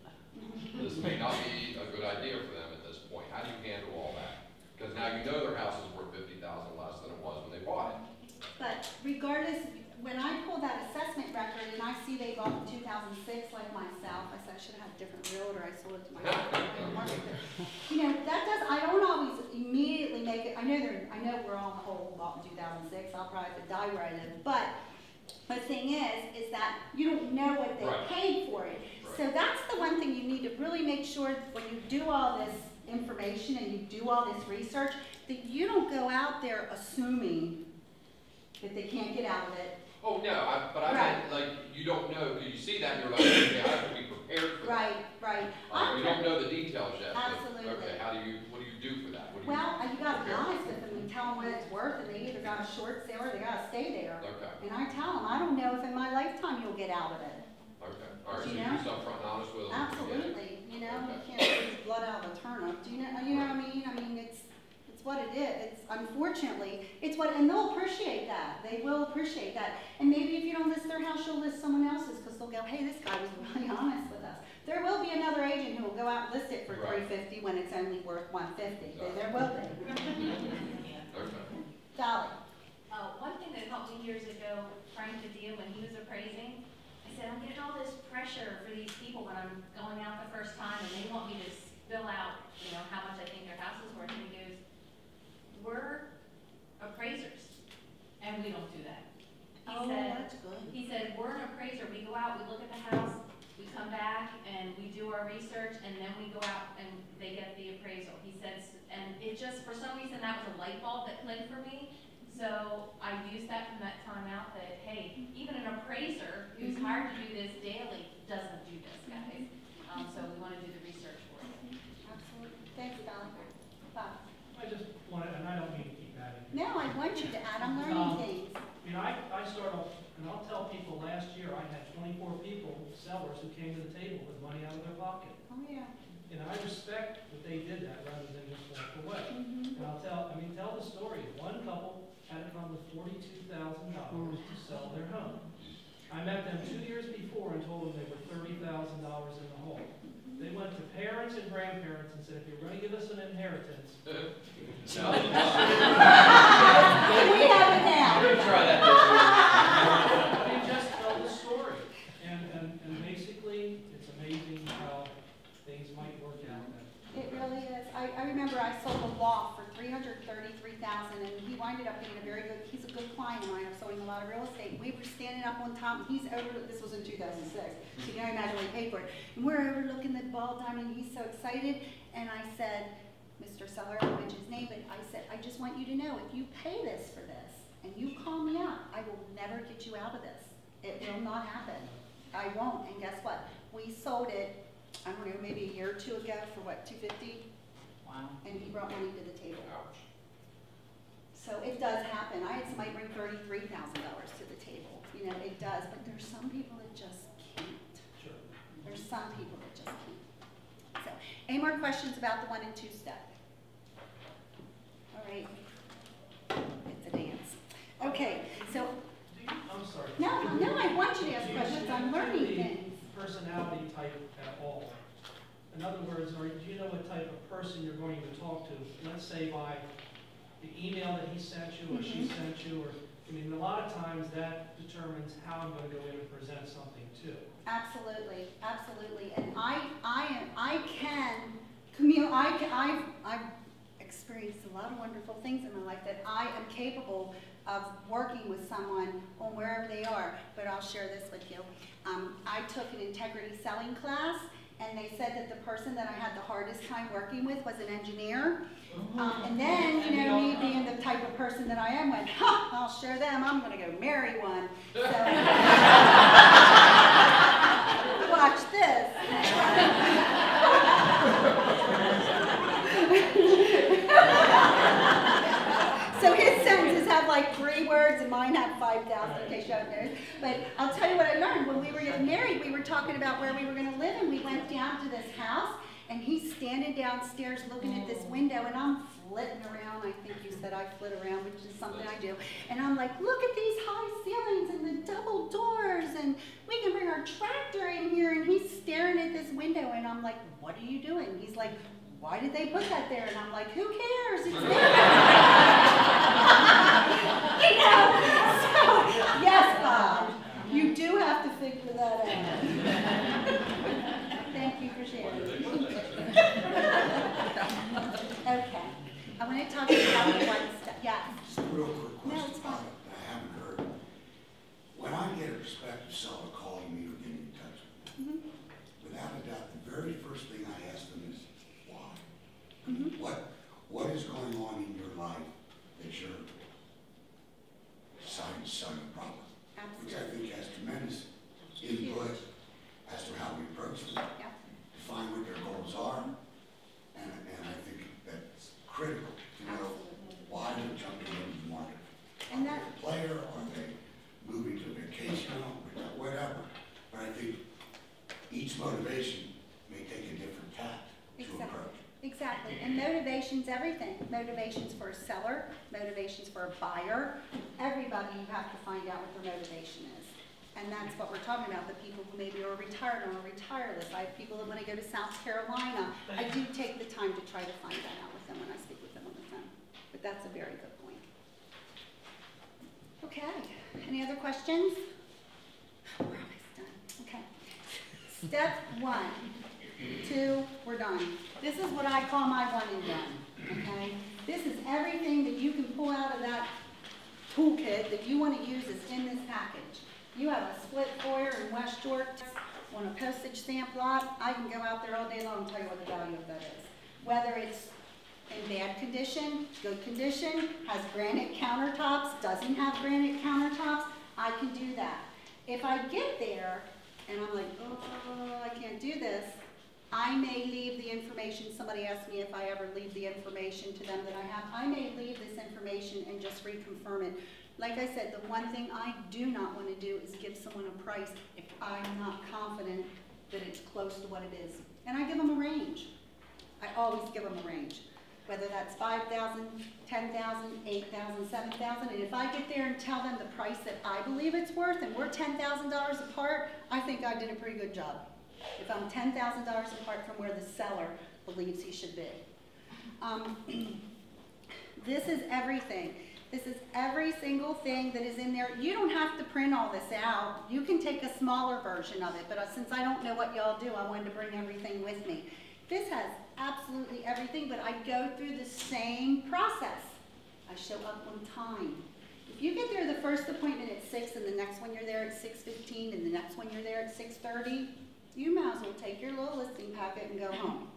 this may not be a good idea for them at this point. How do you handle all that? Because now you know their house is worth $50,000 less than it was when they bought it. But regardless, when I pull that assessment record and I see they bought in 2006, like myself, I said I should have had a different realtor. I sold it to myself. You know, that does. I don't always immediately make it. I know we're all in the hole bought in 2006. I'll probably have to die where I live. But the thing is that you don't know what they paid for it. So that's the one thing you need to really make sure when you do all this information and you do all this research, that you don't go out there assuming that they can't get out of it. Oh, no, but I meant, like, you don't know, because you see that and you're like, okay, I have to be prepared for that. Right. You don't know the details yet. Absolutely. But, okay, what do you do for that? Well, you got to be honest with them and tell them what it's worth, and they either got a short sale or they got to stay there. Okay. And I tell them, I don't know if in my lifetime you'll get out of it. Okay. All right, so you're just upfront and honest with them. Absolutely. You know, you can't squeeze blood out of a turnip. Do you know what I mean? I mean, it's what it is. It's unfortunately, it's what, and they'll appreciate that. They will appreciate that. And maybe if you don't list their house, you'll list someone else's, because they'll go, hey, this guy was really honest with us. There will be another agent who will go out and list it for $350 when it's only worth $150. There will be. Dolly. One thing that helped me years ago, Frank Padilla, when he was appraising, I said, I'm getting all this pressure for these people when I'm going out the first time, and they want me to spill out, how much I think their house is worth. And he goes, we're appraisers, and we don't do that. That's good. He said, we're an appraiser. We go out, we look at the house, we come back, and we do our research, and then we go out and they get the appraisal. He says, and it just, for some reason, that was a light bulb that clicked for me. So I used that from that time out that, hey, even an appraiser who's hired to do this daily doesn't do this, guys. So we want to do the research for you. Absolutely. Thanks, Dolly. Bob. I just want to, and I don't mean to keep adding. No, I want you to add. I'm learning things. I start off, and I'll tell people, last year I had 24 people, sellers, who came to the table with money out of their pocket. Oh, yeah. And I respect that they did that rather than just walk away. And I'll tell the story. One couple had to come with $42,000 to sell their home. I met them 2 years before and told them they were $30,000 in the hole. They went to parents and grandparents and said, if you're going to give us an inheritance, We have it now. Try that. They just tell the story. And basically, it's amazing how things might work out. It really is. I remember I sold a loft for $333,000, and he winded up being he's a good client of mine. I'm selling a lot of real estate. We were standing up on top, and this was in 2006, so you can imagine what he paid for it. And we're overlooking the ball diamond, and he's so excited, and I said, Mr. Seller, I mentioned his name, but I said, I just want you to know, if you pay this for this, and you call me up, I will never get you out of this. It will not happen. I won't, and guess what? We sold it, I don't know, maybe a year or two ago for what, $250? Wow. And he brought money to the table. So it does happen. I had somebody bring $33,000 to the table. You know, it does, but there's some people that just can't. Sure. There's some people that just can't. So, any more questions about the 1 and 2 step? All right. It's a dance. Okay, so. I'm sorry. No, I want you to ask questions. I'm learning things. Personality type at all. In other words, do you know what type of person you're going to talk to? Let's say by the email that he sent you or she sent you, or I mean, a lot of times that determines how I'm going to go in and present something too. Absolutely, absolutely. And I can communicate. I've experienced a lot of wonderful things in my life that I am capable of working with someone on wherever they are. But I'll share this with you. I took an integrity selling class, and they said that the person that I had the hardest time working with was an engineer. And then, you know, me being the type of person that I am, went, ha, I'll show them, I'm going to go marry one. So, watch this. So his sentences have like 3 words and mine have 5,000 in case you haven't noticed. But I'll tell you what I learned. When we were getting married, we were talking about where we were going to live, and we went down to this house, and he's standing downstairs looking at this window, and I'm flitting around. I think you said I flit around, which is something I do. And I'm like, look at these high ceilings and the double doors, and we can bring our tractor in here. And he's staring at this window, and I'm like, what are you doing? He's like, why did they put that there? And I'm like, who cares? It's there. You know? So, yes, Bob, you do have to figure that out. Thank you for sharing. Okay. I want to talk about the 1 step. Yes. Just a real quick question. No, it's fine. That I haven't heard. When I get a prospective seller calling me or getting in touch with me, without a doubt, the very first thing I ask them is, why? What is going on in your life that you're deciding to sell your property? Which I think has tremendous input as to how we approach them, define what their goals are, and I think that's critical to know why they're jumping into the market. Are they a player? Are they moving to vacation home? Whatever. But I think each motivation may take a different tact to approach. Exactly, and motivation's everything. Motivation's for a seller, motivation's for a buyer. Everybody, you have to find out what their motivation is. And that's what we're talking about, the people who maybe are retired or on a retire list. I have people that want to go to South Carolina. I do take the time to try to find that out with them when I speak with them on the phone. But that's a very good point. Okay, any other questions? We're almost done. Okay. Step 1, 2, we're done. This is what I call my 1 and done, okay? This is everything that you can pull out of that toolkit that you want to use is in this package. You have a split foyer in West York on a postage stamp lot. I can go out there all day long and tell you what the value of that is. Whether it's in bad condition, good condition, has granite countertops, doesn't have granite countertops, I can do that. If I get there and I'm like, oh, I can't do this, I may leave the information. Somebody asked me if I ever leave the information to them that I have. I may leave this information and just reconfirm it. Like I said, the one thing I do not want to do is give someone a price if I'm not confident that it's close to what it is. And I give them a range. I always give them a range. Whether that's 5,000, 10,000, 8,000, 7,000. And if I get there and tell them the price that I believe it's worth and we're $10,000 apart, I think I did a pretty good job. If I'm $10,000 apart from where the seller believes he should be. This is everything. This is every single thing that is in there. You don't have to print all this out. You can take a smaller version of it, but since I don't know what y'all do, I wanted to bring everything with me. This has absolutely everything, but I go through the same process. I show up on time. If you get there the first appointment at 6 and the next one you're there at 6:15 and the next one you're there at 6:30, you might as well take your little listing packet and go home.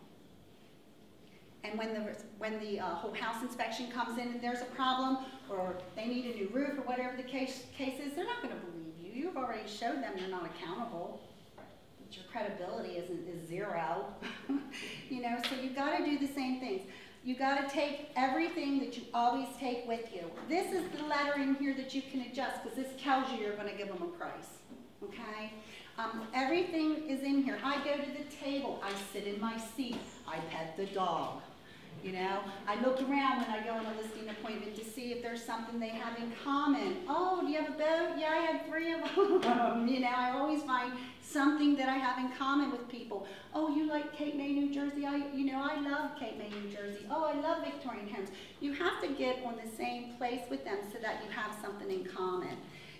And when the whole house inspection comes in and there's a problem, or they need a new roof, or whatever the case is, they're not going to believe you. you've already showed them you're not accountable, that your credibility is zero. You know, so you've got to do the same things. You got to take everything that you always take with you. This is the letter in here that you can adjust, because this tells you you're going to give them a price. Okay? Everything is in here. I go to the table. I sit in my seat. I pet the dog. You know, I look around when I go on a listing appointment to see if there's something they have in common. Oh, do you have a boat? Yeah, I have 3 of them. You know, I always find something that I have in common with people. Oh, you like Cape May, New Jersey? I love Cape May, New Jersey. Oh, I love Victorian homes. You have to get on the same place with them so that you have something in common.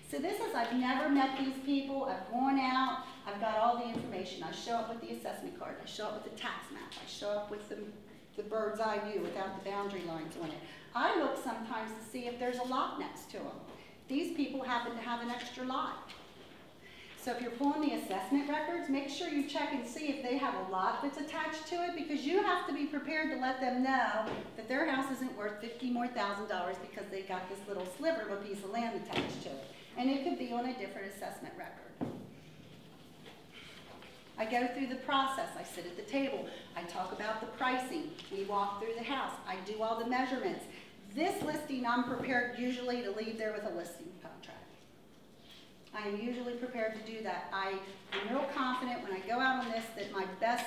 So this is, I've never met these people. I've gone out. I've got all the information. I show up with the assessment card. I show up with the tax map. I show up with the bird's eye view without the boundary lines on it. I look sometimes to see if there's a lot next to them. These people happen to have an extra lot. So if you're pulling the assessment records, make sure you check and see if they have a lot that's attached to it, because you have to be prepared to let them know that their house isn't worth $50,000 more because they got this little sliver of a piece of land attached to it. And it could be on a different assessment record. I go through the process. I sit at the table. I talk about the pricing. We walk through the house. I do all the measurements. This listing, I'm prepared usually to leave there with a listing contract. I am usually prepared to do that. I am real confident when I go out on this that my best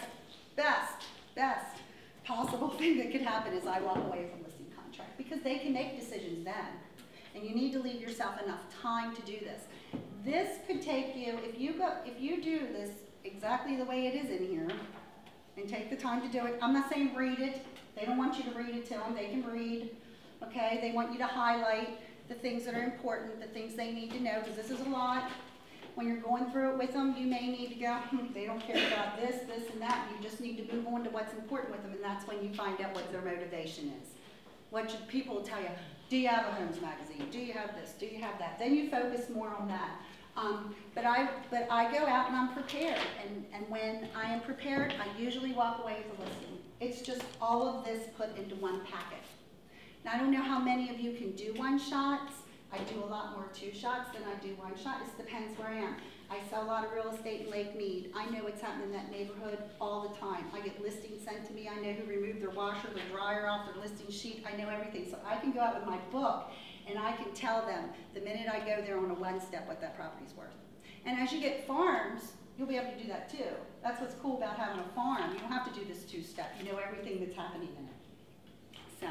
possible thing that could happen is I walk away with a listing contract, because they can make decisions then. And you need to leave yourself enough time to do this. This could take you, if you do this exactly the way it is in here, and take the time to do it. I'm not saying read it. They don't want you to read it to them. They can read, okay? They want you to highlight the things that are important, the things they need to know, because this is a lot. When you're going through it with them, you may need to go, they don't care about this, and that. You just need to move on to what's important with them, and that's when you find out what their motivation is. What should people tell you? Do you have a homes magazine? Do you have this? Do you have that? Then you focus more on that. But I go out and I'm prepared, and when I am prepared, I usually walk away with a listing. It's just all of this put into one packet. Now, I don't know how many of you can do one-shots. I do a lot more two-shots than I do one-shot. It depends where I am. I sell a lot of real estate in Lake Mead. I know what's happening in that neighborhood all the time. I get listings sent to me. I know who removed their washer, their dryer off their listing sheet. I know everything. So I can go out with my book and I can tell them the minute I go there on a one-step what that property's worth. And as you get farms, you'll be able to do that too. That's what's cool about having a farm. You don't have to do this two-step. You know everything that's happening in it. So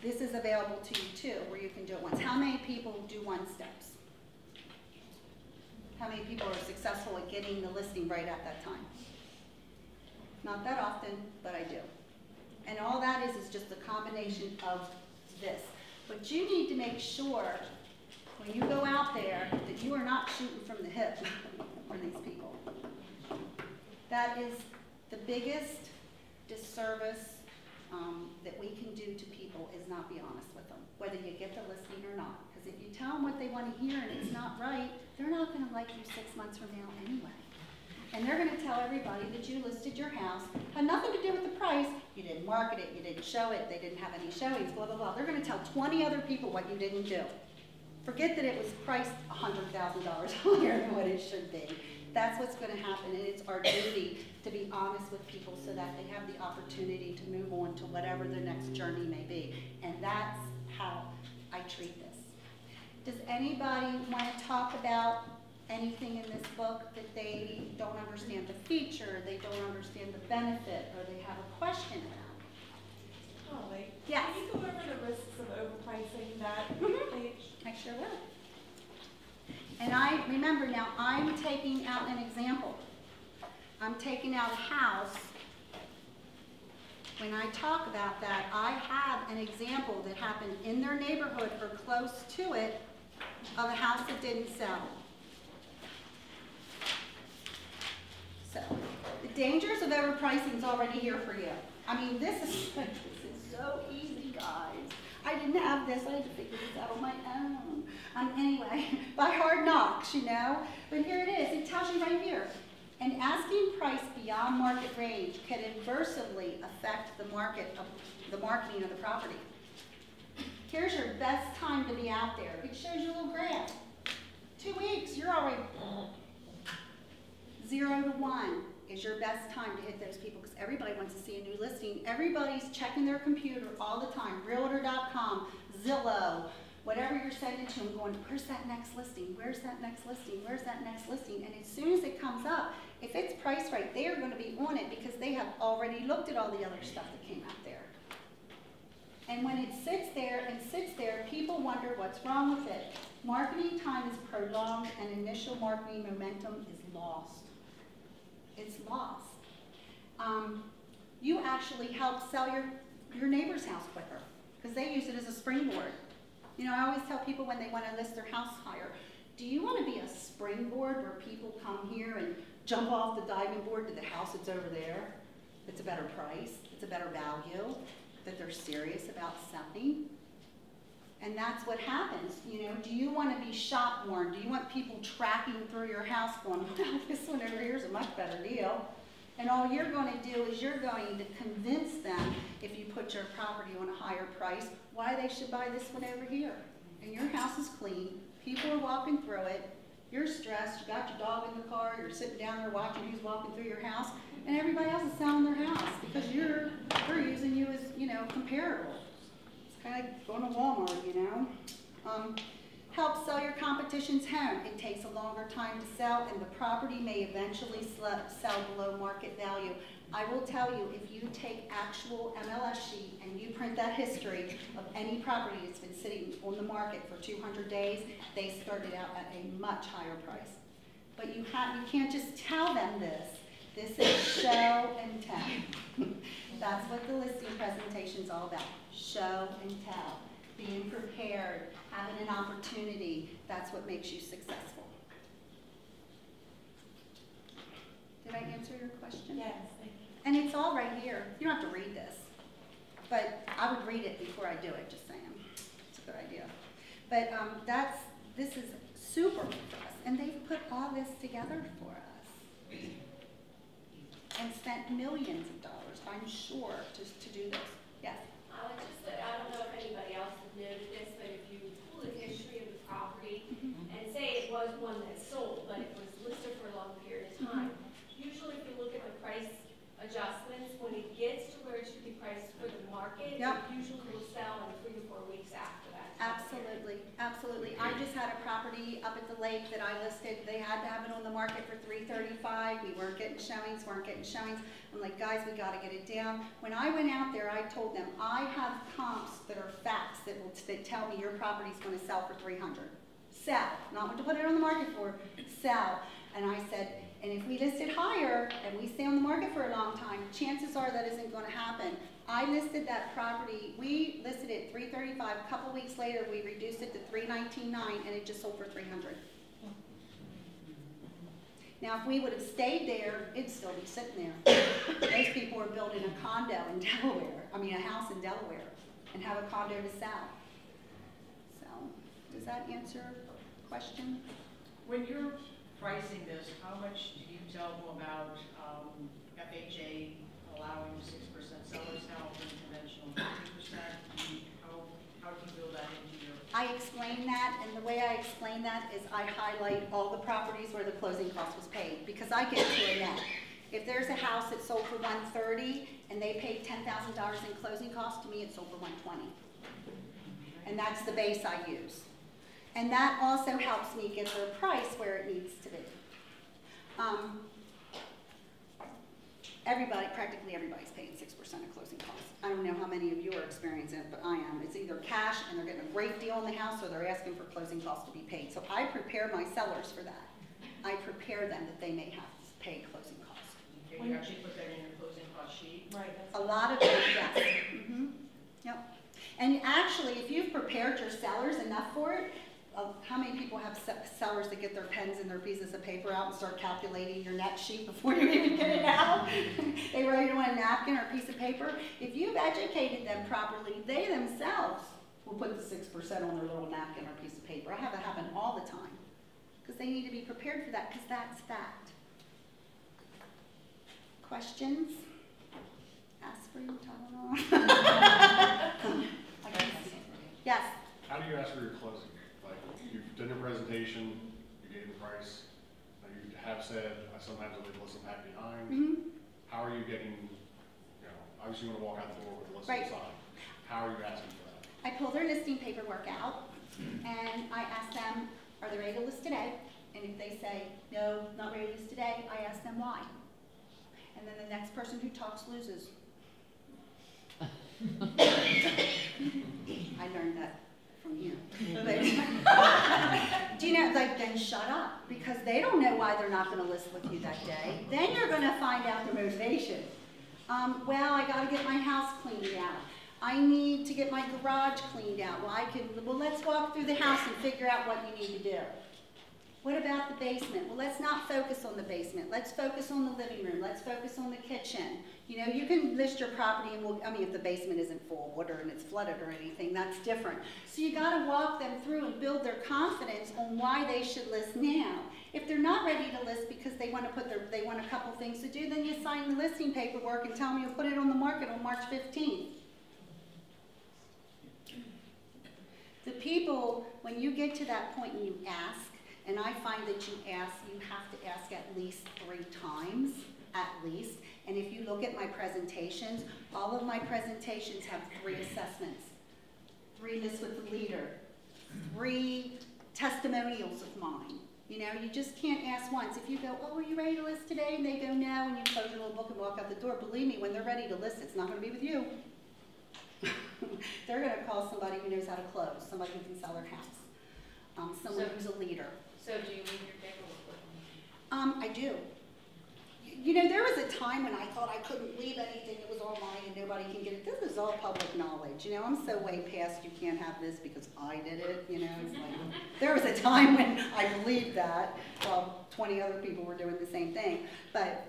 this is available to you too, where you can do it once. How many people do one-steps? How many people are successful at getting the listing right at that time? Not that often, but I do. And all that is just a combination of this. But you need to make sure when you go out there that you are not shooting from the hip for these people. That is the biggest disservice that we can do to people, is not be honest with them, whether you get the listing or not. Because if you tell them what they want to hear and it's not right, they're not going to like you 6 months from now anyway. And they're going to tell everybody that you listed your house, had nothing to do with the price, you didn't market it, you didn't show it, they didn't have any showings, blah, blah, blah. They're going to tell 20 other people what you didn't do. Forget that it was priced $100,000 higher than what it should be. That's what's going to happen, and it's our duty to be honest with people so that they have the opportunity to move on to whatever their next journey may be. And that's how I treat this. Does anybody want to talk about anything in this book that they don't understand the feature, they don't understand the benefit, or they have a question about? Holly, yes. Can you go over the risks of overpricing that page? I sure will. And I remember now, I'm taking out an example. I'm taking out a house. When I talk about that, I have an example that happened in their neighborhood or close to it of a house that didn't sell. So, the dangers of overpricing is already here for you. I mean, this is so easy, guys. I didn't have this. I had to figure this out on my own. Anyway, by hard knocks, you know. But here it is. It tells you right here. An asking price beyond market range can adversely affect the marketing of the property. Here's your best time to be out there. It shows you a little graph. 2 weeks, you're already 0 to 1 is your best time to hit those people because everybody wants to see a new listing. Everybody's checking their computer all the time, Realtor.com, Zillow, whatever you're sending to them, going, where's that next listing? Where's that next listing? Where's that next listing? And as soon as it comes up, if it's priced right, they are going to be on it because they have already looked at all the other stuff that came out there. And when it sits there, people wonder what's wrong with it. Marketing time is prolonged and initial marketing momentum is lost. It's lost. You actually help sell your neighbor's house quicker because they use it as a springboard. You know, I always tell people when they want to list their house higher, do you want to be a springboard where people come here and jump off the diving board to the house that's over there? It's a better price, it's a better value, that they're serious about selling. And that's what happens, you know. Do you want to be shop worn? Do you want people tracking through your house going, well, this one over here is a much better deal? And all you're going to do is you're going to convince them, if you put your property on a higher price, why they should buy this one over here. And your house is clean, people are walking through it, you're stressed, you got your dog in the car, you're sitting down there watching who's walking through your house, and everybody else is selling their house because they're using you as, you know, comparable. It's kind of like going to Walmart, you know. Help sell your competition's home. It takes a longer time to sell, and the property may eventually sell below market value. I will tell you, if you take actual MLS sheet and you print that history of any property that's been sitting on the market for 200 days, they started out at a much higher price. But you can't just tell them this. This is show and tell. That's what the listing presentation is all about. Show and tell. Being prepared, having an opportunity. That's what makes you successful. Did I answer your question? Yes, thank you. And it's all right here. You don't have to read this. But I would read it before I do it, just saying. It's a good idea. But this is super for us. And they've put all this together for us. And spent millions of dollars, I'm sure, to do this. Yes? I would just say, I don't know if anybody else has noted this, but if you pull the history of the property and say it was one that sold, but it was listed for a long period of time, usually if you look at the price adjustments, when it gets to where it should be priced for the market, it usually will sell in 3 to 4 weeks after that. Absolutely, absolutely. I just had a property up at the lake that I listed. They had to have it on the market for $335. We weren't getting showings, I'm like, guys, we got to get it down. When I went out there, I told them, I have comps that are facts that tell me your property's going to sell for $300. Sell, not what to put it on the market for, sell. And I said, and if we list it higher and we stay on the market for a long time, chances are that isn't going to happen. I listed that property, we listed it $335. A couple weeks later, we reduced it to $319.9, and it just sold for $300. Now, if we would have stayed there, it'd still be sitting there. Those people are building a condo in Delaware, a house in Delaware, and have a condo to sell. So, does that answer your question? When you're pricing this, how much do you tell them about FHA allowing 6% sellers help and conventional 50%? How do you build that into your... I explain that, and the way I explain that is I highlight all the properties where the closing cost was paid, because I get to a net. If there's a house that sold for $130 and they paid $10,000 in closing costs, to me it sold for $120. And that's the base I use. And that also helps me get their price where it needs to be. Practically everybody's paying 6% of closing costs. I don't know how many of you are experiencing it, but I am. It's either cash and they're getting a great deal on the house, or they're asking for closing costs to be paid. So I prepare my sellers for that. I prepare them that they may have to pay closing costs. Can you actually put that in your closing cost sheet? Right. A lot of it, yes. Yep. And actually, if you've prepared your sellers enough for it, how many people have sellers that get their pens and their pieces of paper out and start calculating your net sheet before you even get it out? They write it on a napkin or a piece of paper. If you've educated them properly, they themselves will put the 6% on their little napkin or piece of paper. I have it happen all the time because they need to be prepared for that, because that's fact. Questions? Ask for your time. Yes? How do you ask for your closing? Like, you've done your presentation, negotiating the price. Now, you have said, sometimes I'll leave the listing pack behind. How are you getting, obviously you want to walk out the door with the listing sign. How are you asking for that? I pull their listing paperwork out, and I ask them, are they ready to list today? And if they say, no, not ready to list today, I ask them why. And then the next person who talks loses. I learned that from you. But, do you know, like, then shut up, because they don't know why they're not going to list with you that day. Then you're going to find out the motivation. Well, I got to get my house cleaned out. I need to get my garage cleaned out. Well, let's walk through the house and figure out what you need to do. What about the basement? Well, let's not focus on the basement. Let's focus on the living room. Let's focus on the kitchen. You know, you can list your property and if the basement isn't full of water and it's flooded or anything, that's different. So you got to walk them through and build their confidence on why they should list now. If they're not ready to list because they want a couple things to do, then you sign the listing paperwork and tell them you'll put it on the market on March 15th. The people, when you get to that point and you ask, and I find that you have to ask at least 3 times, at least. And if you look at my presentations, all of my presentations have 3 assessments. 3 lists with the leader, 3 testimonials of mine. You know, you just can't ask once. If you go, oh, are you ready to list today? And they go, no, and you close your little book and walk out the door. Believe me, when they're ready to list, it's not going to be with you. They're going to call somebody who knows how to close, somebody who can sell their house, someone who's a leader. So do you leave your paperwork with them? I do. You know, there was a time when I thought I couldn't leave anything that was all mine and nobody can get it. This is all public knowledge. You know, I'm so way past you can't have this because I did it. You know, it's like, there was a time when I believed that while 20 other people were doing the same thing. But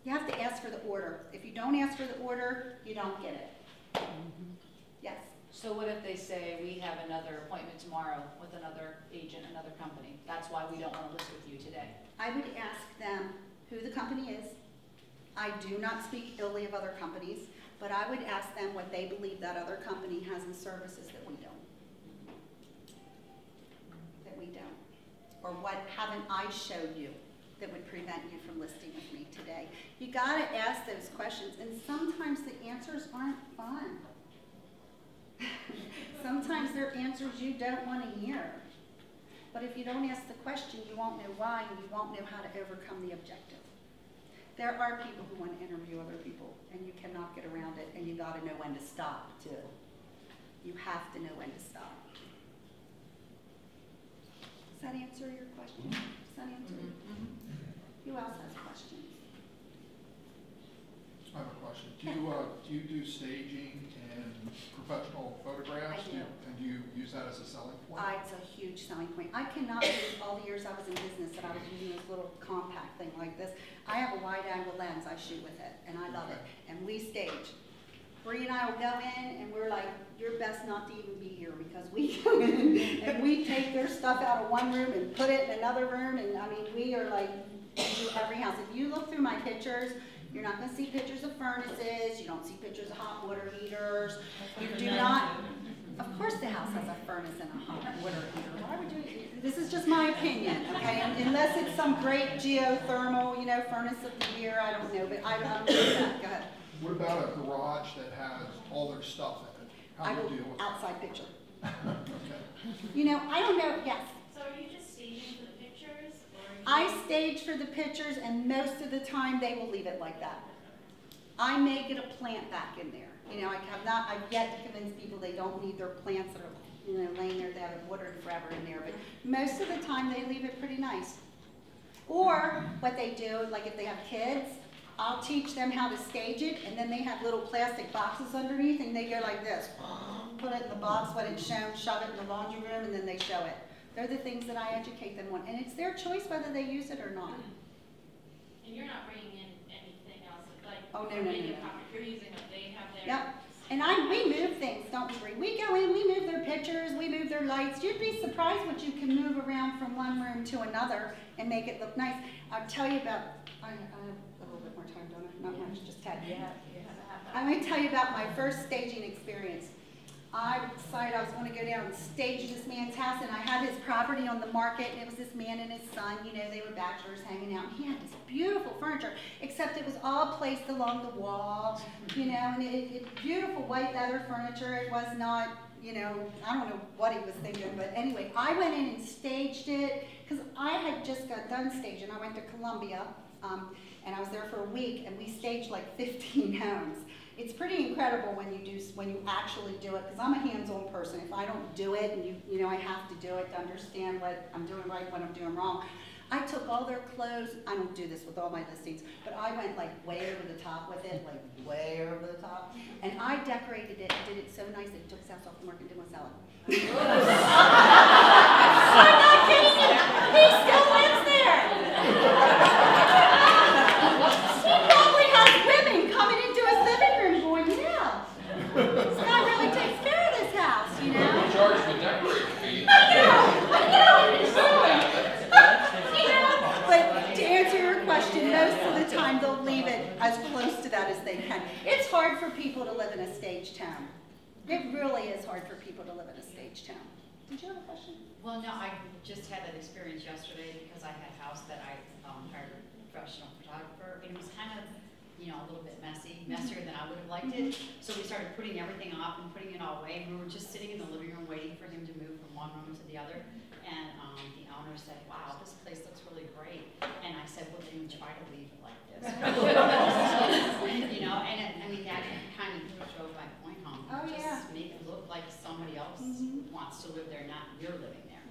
you have to ask for the order. If you don't ask for the order, you don't get it. Yes? So what if they say, we have another appointment tomorrow with another agent, another company? That's why we don't want to list with you today. I would ask them who the company is. I do not speak illy of other companies, but I would ask them what they believe that other company has in services that we don't. That we don't. Or what haven't I showed you that would prevent you from listing with me today? You gotta ask those questions, and sometimes the answers aren't fun. Sometimes they're answers you don't want to hear. But if you don't ask the question, you won't know why, and you won't know how to overcome the objective. There are people who want to interview other people, and you cannot get around it, and you got to know when to stop, too. You have to know when to stop. Does that answer your question? Does that answer it? Who else has questions? I have a question. Do you do staging and professional photographs? I do. And do you use that as a selling point? It's a huge selling point. I cannot believe all the years I was in business that I was using this little compact thing like this. I have a wide angle lens I shoot with it, and I love it. And we stage. Bree and I will go in, and we're like, you're best not to even be here, because we go in and we take their stuff out of one room and put it in another room, and I mean, we are like, we do every house. If you look through my pictures, you're not going to see pictures of furnaces, you don't see pictures of hot water heaters, you do not, of course the house has a furnace and a hot water heater. Why would you, this is just my opinion, okay? Unless it's some great geothermal, you know, furnace of the year, I don't know, but I don't do that. Go ahead. What about a garage that has all their stuff in it? How do you deal with that? Outside picture. Okay. You know, I don't know, yes. So are you just staging for the pictures? I stage for the pictures, and most of the time they will leave it like that. I may get a plant back in there. You know, I've yet to convince people they don't need their plants that are, you know, laying there that have watered forever in there, but most of the time they leave it pretty nice. Or what they do, like if they have kids, I'll teach them how to stage it, and then they have little plastic boxes underneath, and they go like this. Put it in the box when it's shown, shove it in the laundry room, and then they show it. They're the things that I educate them on, and it's their choice whether they use it or not. And you're not bringing in anything else, like, Oh, no. you're using what they have there. Yep. And we move things, don't we? We go in, we move their pictures, we move their lights. You'd be surprised what you can move around from one room to another and make it look nice. I'll tell you about, I have a little bit more time, don't I? Not much, just 10. Yeah. I'm going to tell you about my first staging experience. I decided I was going to go down and stage this man's house, and I had his property on the market, and it was this man and his son, you know, they were bachelors hanging out. He had this beautiful furniture, except it was all placed along the wall, you know, and beautiful white leather furniture. It was not, you know, I don't know what he was thinking, but anyway, I went in and staged it, because I had just got done staging. I went to Columbia, and I was there for a week, and we staged like 15 homes. It's pretty incredible when you actually do it, because I'm a hands-on person. If I don't do it, and you know, I have to do it to understand what I'm doing right, what I'm doing wrong. I took all their clothes. I don't do this with all my listings, but I went like way over the top with it, like way over the top, and I decorated it and did it so nice that it took his house off the market and didn't want to sell it. I'm not kidding you. He still lives there. He probably has women coming into his living room going, yeah, this guy really takes care of this house, you know? You charge the decorator fee. I know. But to answer your question, most of the time they'll leave it as close to that as they can. It's hard for people to live in a staged town. It really is hard for people to live in a staged town. Did you have a question? Well, no, I just had that experience yesterday because I had a house that I hired a professional photographer, and it was kind of, you know, a little bit messy, messier than I would have liked it. So we started putting everything off and putting it all away, and we were just sitting in the living room waiting for him to move from one room to the other. And the owner said, wow, this place looks really great. And I said, well, then try to leave it like this. You know, and I mean, that kind of drove my point home. Oh, just yeah. make it look like somebody else wants to live there, not you're living there.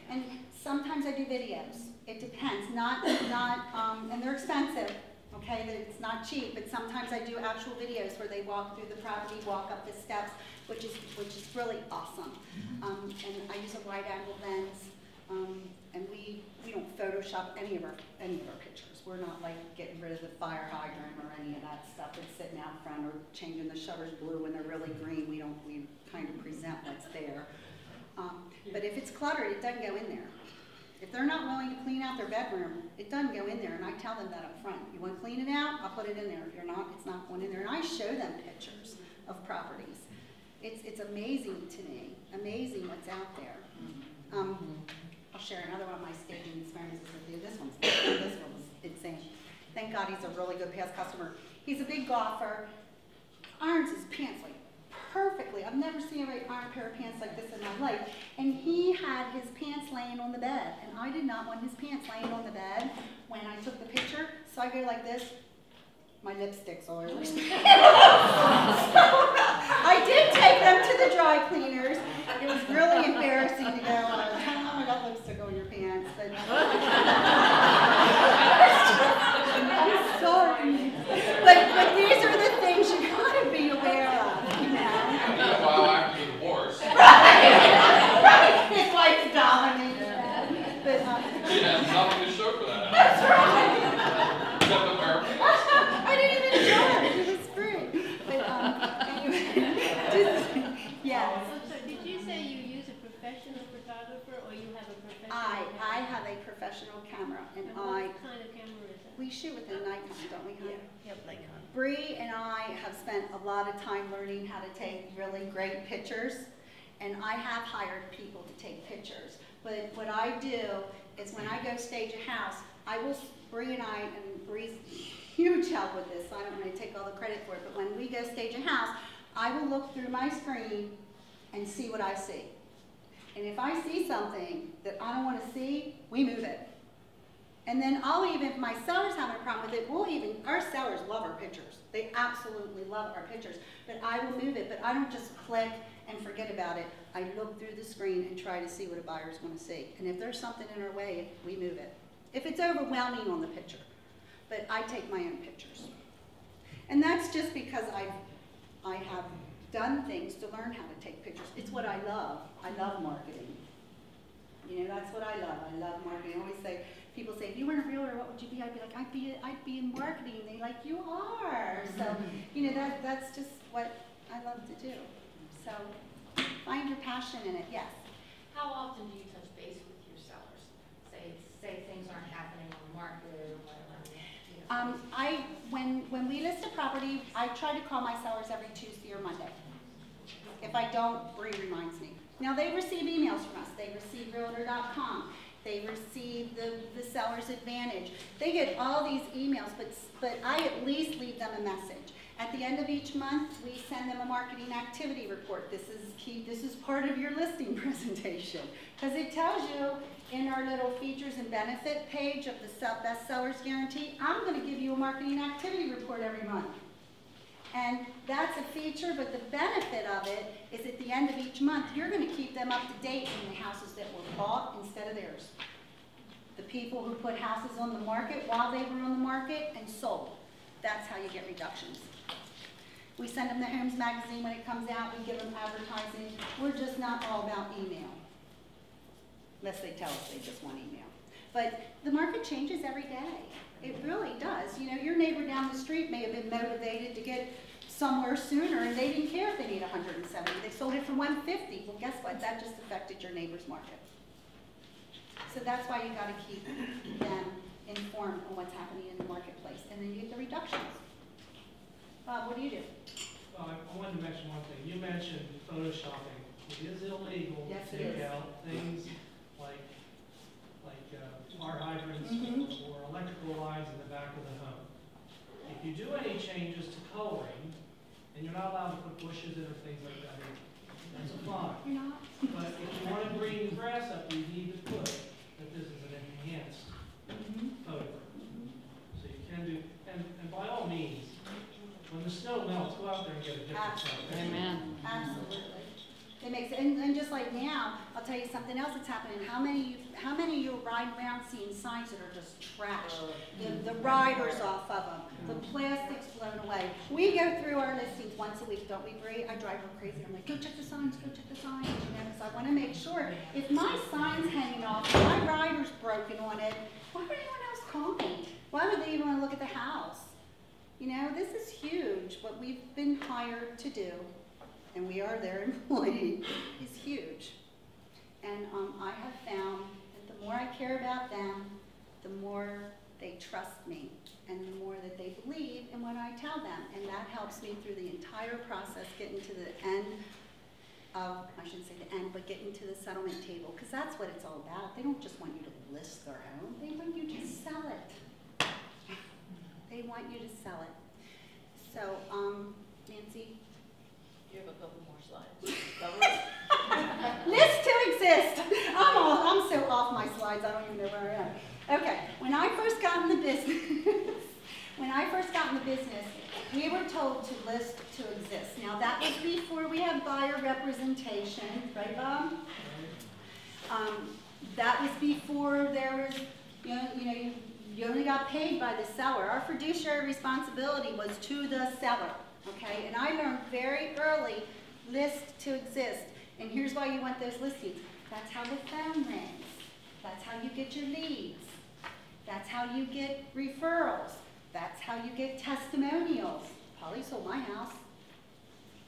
And sometimes I do videos. It depends. And they're expensive. Okay, it's not cheap, but sometimes I do actual videos where they walk through the property, walk up the steps, which is really awesome. And I use a wide-angle lens, and we don't Photoshop any of our pictures. We're not like getting rid of the fire hydrant or any of that stuff that's sitting out front, or changing the shutters blue when they're really green. We kind of present what's there. But if it's cluttered, it doesn't go in there. If they're not willing to clean out their bedroom, it doesn't go in there, and I tell them that up front. You want to clean it out? I'll put it in there. If you're not, it's not going in there. And I show them pictures of properties. It's amazing to me, amazing what's out there. I'll share another one of my staging experiences with you. This one was insane. Thank God he's a really good past customer. He's a big golfer, irons his pants like perfectly. I've never seen a iron pair of pants like this in my life. And he had his pants laying on the bed, and I did not want his pants laying on the bed when I took the picture. So I go like this. My lipstick's all over. I did take them to the dry cleaners. It was really embarrassing to go, oh, I got lipstick on your pants. But I'm sorry. But these are the things you gotta be aware of, you know. While after the divorce. Right. His wife's dominated. But She has nothing to show for that. That's right. Except the pair of pants. I didn't even show it. It was free. But anyway, yeah. So did you say you use a professional photographer, or you have a professional I have a professional camera, and what kind of camera is that? we shoot with a Nikon, don't we? Yep, Nikon. Bree and I have spent a lot of time learning how to take really great pictures, and I have hired people to take pictures. But what I do is when I go stage a house, Bree and I, and Bree's huge help with this, so I don't want to take all the credit for it, but when we go stage a house, I will look through my screen and see what I see. And if I see something that I don't want to see, we move it. And then if my seller's having a problem with it, our sellers love our pictures. They absolutely love our pictures. But I will move it, but I don't just click and forget about it. I look through the screen and try to see what a buyer's going to see. And if there's something in our way, we move it. If it's overwhelming on the picture. But I take my own pictures. And that's just because I have done things to learn how to take pictures. It's what I love. I love marketing. You know, that's what I love. I love marketing. I always say, people say, if you weren't a realtor, what would you be? I'd be like, I'd be in marketing. They like, you are. So, you know, that's just what I love to do. So, find your passion in it, yes. How often do you touch base with your sellers? Say things aren't happening on the market or whatever. When we list a property, I try to call my sellers every Tuesday or Monday. If I don't, Bree reminds me. Now, they receive emails from us. They receive Realtor.com. They receive the Seller's Advantage. They get all these emails, but I at least leave them a message. At the end of each month, we send them a marketing activity report. This is key. This is part of your listing presentation, because it tells you in our little features and benefit page of the Best Sellers Guarantee, I'm going to give you a marketing activity report every month. And that's a feature, but the benefit of it is at the end of each month, you're going to keep them up to date in the houses that were bought instead of theirs. The people who put houses on the market while they were on the market and sold. That's how you get reductions. We send them the Homes magazine when it comes out. We give them advertising. We're just not all about email. Unless they tell us they just want email. But the market changes every day. It really does. You know, your neighbor down the street may have been motivated to get somewhere sooner, and they didn't care if they need 170. They sold it for 150. Well, guess what? That just affected your neighbor's market. So that's why you got to keep them informed on what's happening in the marketplace, and then you get the reductions. Bob, what do you do? Well, I wanted to mention one thing. You mentioned photoshopping. It is illegal Yes, to it is. take out things like fire hydrants or electrical lines in the back of the home. If you do any changes to coloring, and you're not allowed to put bushes in or things like that, that's a fine. You're not? But if you want to bring the grass up, you need to put that this is an enhanced photograph. So you can do, and by all means, when the snow melts, go out there and get a different photo. Amen. Absolutely. It makes, and just like now, I'll tell you something else that's happening. How many of you ride around seeing signs that are just trash? The riders off of them, the plastic's blown away. We go through our listings once a week, don't we, Bree? I drive her crazy. I'm like, go check the signs, you know, because I want to make sure if my sign's hanging off, if my rider's broken on it, why would anyone else call me? Why would they even want to look at the house? You know, this is huge. What we've been hired to do, and we are their employee, is huge. And I have found that the more I care about them, the more they trust me, and the more that they believe in what I tell them. And that helps me through the entire process, getting to the end of, I shouldn't say the end, but getting to the settlement table, because that's what it's all about. They don't just want you to list their home, they want you to sell it. They want you to sell it. So, Nancy? You have a couple more slides. List to exist. I'm so off my slides, I don't even know where I am. Okay, when I first got in the business, we were told to list to exist. Now that was before we had buyer representation, right, Bob? That was before there was, you only got paid by the seller. Our fiduciary responsibility was to the seller. Okay, and I learned very early, list to exist. And here's why you want those listings. That's how the phone rings. That's how you get your leads. That's how you get referrals. That's how you get testimonials. Polly sold my house.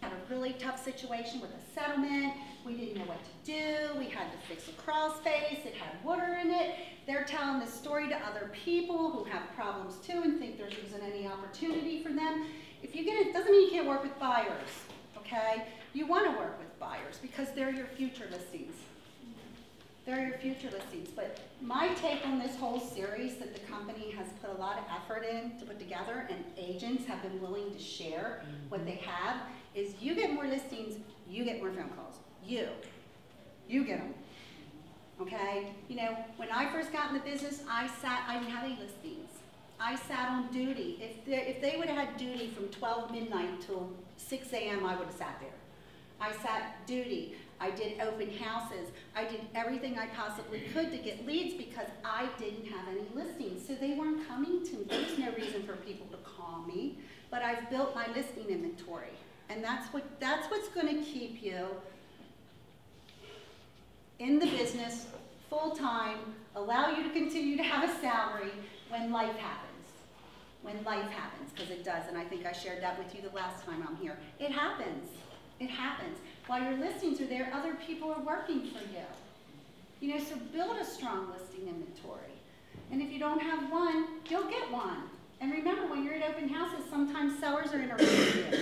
Had a really tough situation with a settlement. We didn't know what to do. We had to fix a crawl space. It had water in it. They're telling this story to other people who have problems too and think there isn't any opportunity for them. If you get it, doesn't mean you can't work with buyers, okay? You want to work with buyers because they're your future listings. They're your future listings. But my take on this whole series that the company has put a lot of effort in to put together, and agents have been willing to share what they have, is you get more listings, you get more phone calls. You get them, okay? You know, when I first got in the business, I didn't have any listings. I sat on duty. If they would have had duty from 12 midnight till 6 a.m., I would have sat there. I sat duty. I did open houses. I did everything I possibly could to get leads because I didn't have any listings. So they weren't coming to me. There was no reason for people to call me. But I've built my listing inventory. And that's what's going to keep you in the business full-time, allow you to continue to have a salary when life happens. When life happens, because it does, and I think I shared that with you the last time I'm here. It happens. It happens. While your listings are there, other people are working for you. You know, so build a strong listing inventory. And if you don't have one, you'll get one. And remember, when you're at open houses, sometimes sellers are interviewing you.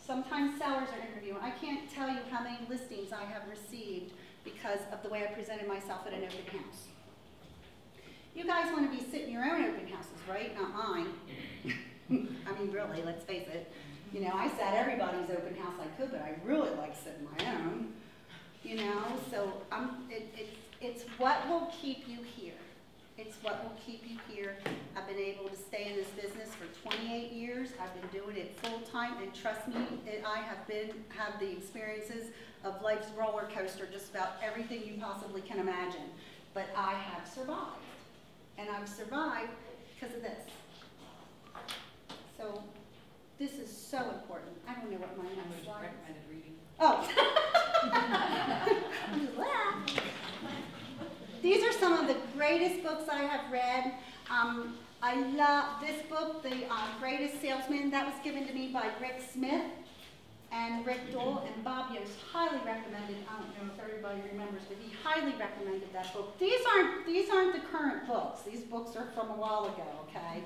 Sometimes sellers are interviewing. I can't tell you how many listings I have received because of the way I presented myself at an open house. You guys want to be sitting your own open houses, right? Not mine. I mean, really, let's face it. You know, I sat everybody's open house I could, but I really like sitting my own. You know, so it's what will keep you here. It's what will keep you here. I've been able to stay in this business for 28 years. I've been doing it full time, and trust me, I have the experiences of life's roller coaster, just about everything you possibly can imagine. But I have survived, and I've survived because of this. So this is so important. I don't know what my next slide is. Reading. Oh. I'm just laughing. These are some of the greatest books I have read. I love this book, The Greatest Salesman. That was given to me by Rick Smith and Rick Dole, and Bob Yost highly recommended. I don't know if everybody remembers, but he highly recommended that book. These aren't the current books. These books are from a while ago, okay?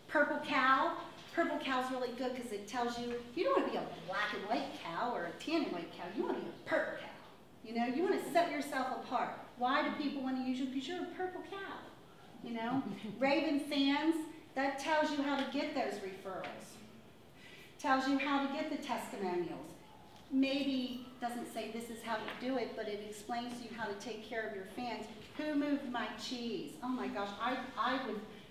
Purple Cow. Purple Cow's really good because it tells you, you don't want to be a black and white cow or a tan and white cow. You want to be a purple cow. You know, you want to set yourself apart. Why do people want to use you? Because you're a purple cow. You know, Raven Fans, that tells you how to get those referrals. Tells you how to get the testimonials. Maybe doesn't say this is how you do it, but it explains to you how to take care of your fans. Who moved my cheese? Oh my gosh, I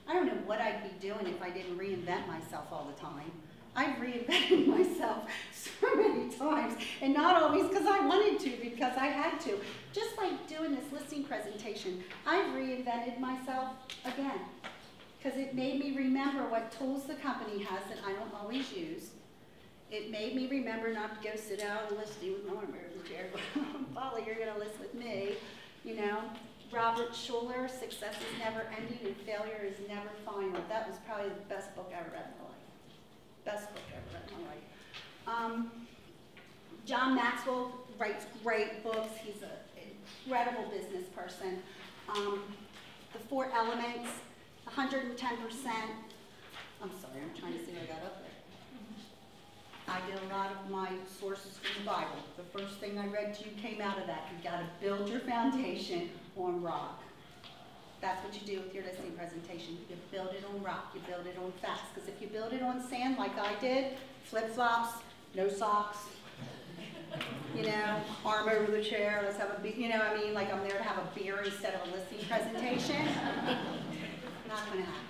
don't know what I'd be doing if I didn't reinvent myself all the time. I've reinvented myself so many times, and not always because I wanted to, because I had to. Just like doing this listing presentation, I've reinvented myself again, because it made me remember what tools the company has that I don't always use. It made me remember not to go sit out and listing with Norma in the chair. Polly, you're going to list with me, you know. Robert Schuller, Success is Never Ending and Failure is Never Final. That was probably the best book I ever read in my life. Best book I ever read in my life. John Maxwell writes great books. He's an incredible business person. The 4 Elements, 110%. I'm sorry, I'm trying to see what I got up there. I get a lot of my sources from the Bible. The first thing I read to you came out of that. You've got to build your foundation on rock. That's what you do with your listing presentation. You build it on rock, you build it on facts. Because if you build it on sand like I did, flip-flops, no socks, you know, arm over the chair, let's have a beer, you know what I mean? Like I'm there to have a beer instead of a listing presentation. Not going to happen.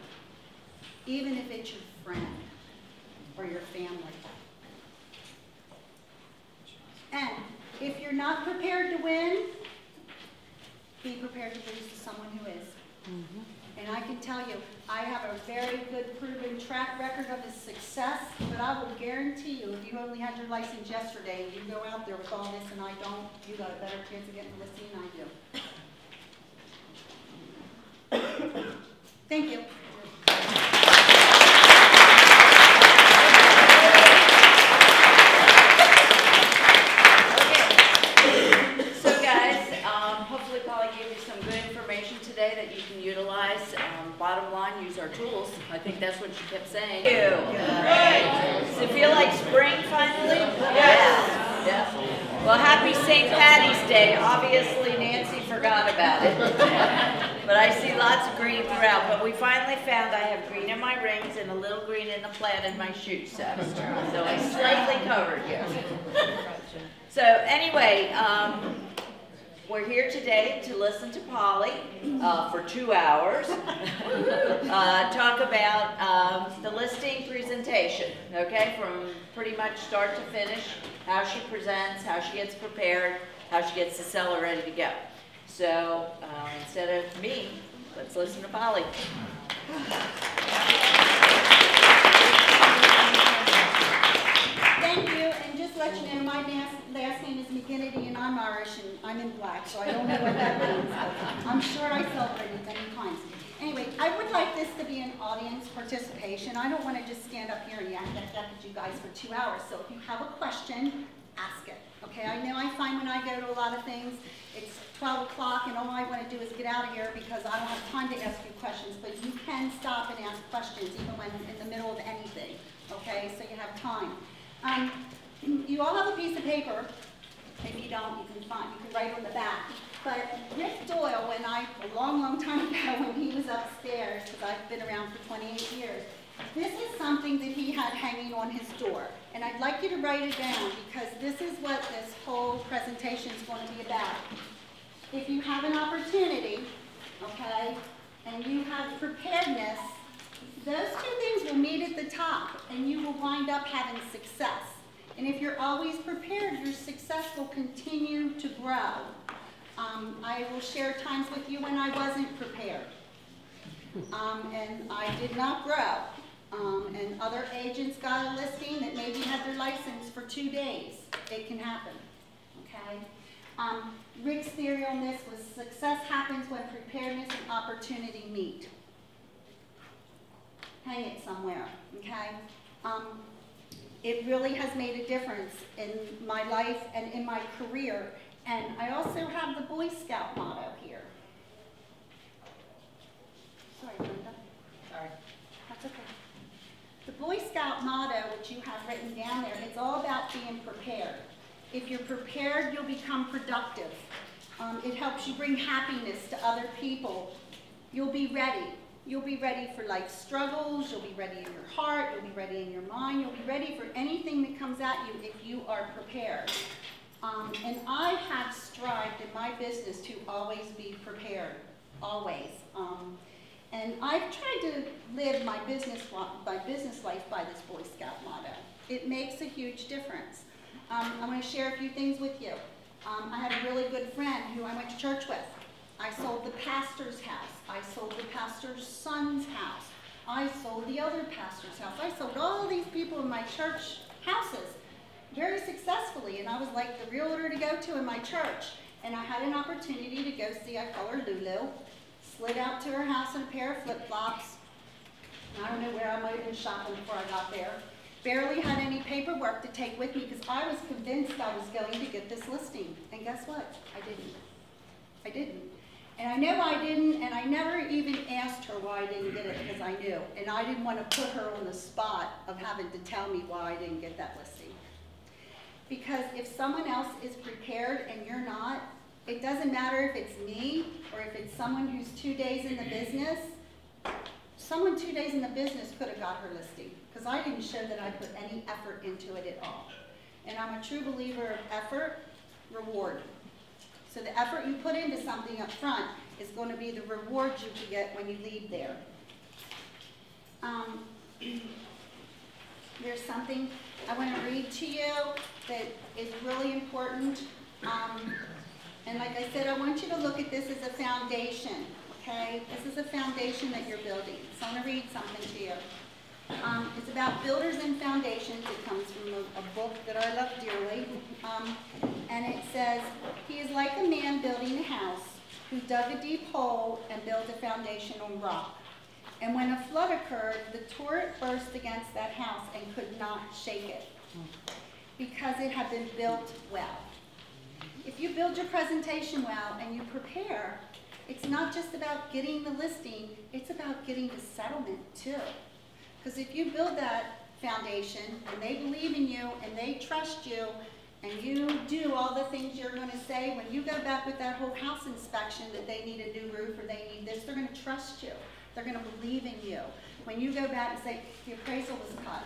Even if it's your friend or your family. And if you're not prepared to win, be prepared to lose to someone who is. And I can tell you, I have a very good proven track record of his success, but I will guarantee you, if you only had your license yesterday and you go out there with all this and I don't, you got a better chance of getting a listing than I do. Thank you. That you can utilize. Bottom line, use our tools. I think that's what she kept saying. Does it feel like spring finally? Yes. Yeah. Well, happy St. Patty's Day. Obviously, Nancy forgot about it. But I see lots of green throughout. But we finally found I have green in my rings and a little green in the plaid in my shoes. So I slightly covered here. So anyway, we're here today to listen to Polly for 2 hours, talk about the listing presentation, okay, from pretty much start to finish, how she presents, how she gets prepared, how she gets the seller ready to go. So instead of me, let's listen to Polly. Thank you, and just to let you know, my last name is McGinnity, and I'm Irish, and I'm in black, so I don't know what that means. I'm sure I celebrated many times. Anyway, I would like this to be an audience participation. I don't want to just stand up here and yak at you guys for 2 hours. So if you have a question, ask it. Okay, I know I find when I go to a lot of things, it's 12 o'clock and all I want to do is get out of here because I don't have time to ask you questions, but you can stop and ask questions even when in the middle of anything. Okay, so you have time. You all have a piece of paper. If you don't, you can write on the back. But Rick Doyle, a long time ago when he was upstairs, because I've been around for 28 years, this is something that he had hanging on his door. And I'd like you to write it down because this is what this whole presentation is going to be about. If you have an opportunity, okay, and you have preparedness, those two things will meet at the top and you will wind up having success. And if you're always prepared, your success will continue to grow. I will share times with you when I wasn't prepared. And I did not grow. And other agents got a listing that maybe had their license for 2 days. It can happen, okay? Rick's theory on this was success happens when preparedness and opportunity meet. Hang it somewhere, okay? It really has made a difference in my life and in my career. And I also have the Boy Scout motto here. Sorry, Brenda. Sorry. That's okay. The Boy Scout motto, which you have written down there, it's all about being prepared. If you're prepared, you'll become productive. It helps you bring happiness to other people. You'll be ready. You'll be ready for life's struggles. You'll be ready in your heart. You'll be ready in your mind. You'll be ready for anything that comes at you if you are prepared. And I have strived in my business to always be prepared, always. And I've tried to live my business life by this Boy Scout motto. It makes a huge difference. I want to share a few things with you. I had a really good friend who I went to church with. I sold the pastor's house. I sold the pastor's son's house. I sold the other pastor's house. I sold all these people in my church houses very successfully, and I was like the realtor to go to in my church. And I had an opportunity to go see, I call her Lulu, slid out to her house in a pair of flip-flops. I don't know where I might have been shopping before I got there. Barely had any paperwork to take with me because I was convinced I was going to get this listing. And guess what? I didn't. I didn't. And I know I didn't, and I never even asked her why I didn't get it because I knew. And I didn't want to put her on the spot of having to tell me why I didn't get that listing. Because if someone else is prepared and you're not, it doesn't matter if it's me or if it's someone who's 2 days in the business. Someone 2 days in the business could have got her listing because I didn't show that I put any effort into it at all. And I'm a true believer of effort, reward. So the effort you put into something up front is going to be the reward you get when you leave there. There's something I want to read to you that is really important. And like I said, I want you to look at this as a foundation, okay? This is a foundation that you're building. So I'm going to read something to you. It's about builders and foundations. It comes from a book that I love dearly. And it says, he is like a man building a house who dug a deep hole and built a foundation on rock. And when a flood occurred, the torrent burst against that house and could not shake it because it had been built well. If you build your presentation well and you prepare, it's not just about getting the listing, it's about getting the settlement too. Because if you build that foundation and they believe in you and they trust you and you do all the things you're going to say, when you go back with that whole house inspection that they need a new roof or they need this, they're going to trust you. They're going to believe in you. When you go back and say, the appraisal was cut.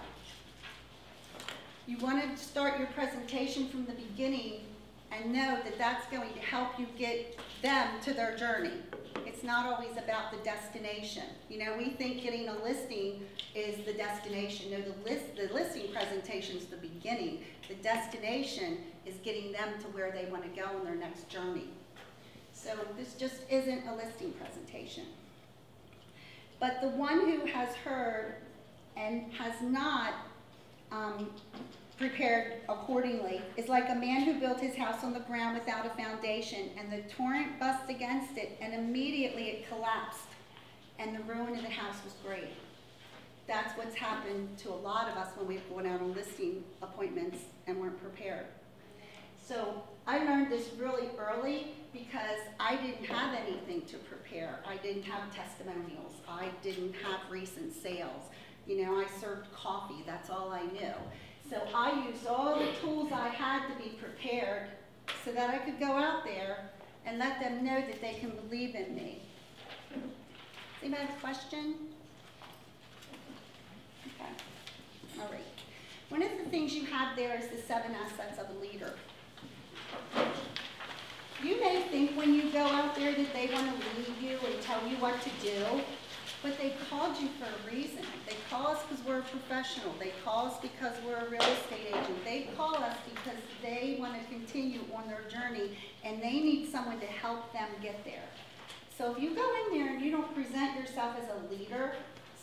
You want to start your presentation from the beginning and know that that's going to help you get them to their journey. It's not always about the destination. You know, we think getting a listing is the destination. No, the listing presentation is the beginning. The destination is getting them to where they want to go on their next journey. So this just isn't a listing presentation. But the one who has heard and has not prepared accordingly is like a man who built his house on the ground without a foundation, and the torrent busts against it, and immediately it collapsed, and the ruin of the house was great. That's what's happened to a lot of us when we've gone out on listing appointments and weren't prepared. So I learned this really early because I didn't have anything to prepare. I didn't have testimonials. I didn't have recent sales. You know, I served coffee. That's all I knew. So I used all the tools I had to be prepared so that I could go out there and let them know that they can believe in me. Does anybody have a question? Okay, all right. One of the things you have there is the 7 assets of a leader. You may think when you go out there that they want to lead you and tell you what to do, but they called you for a reason. They call us because we're a professional. They call us because we're a real estate agent. They call us because they want to continue on their journey and they need someone to help them get there. So if you go in there and you don't present yourself as a leader,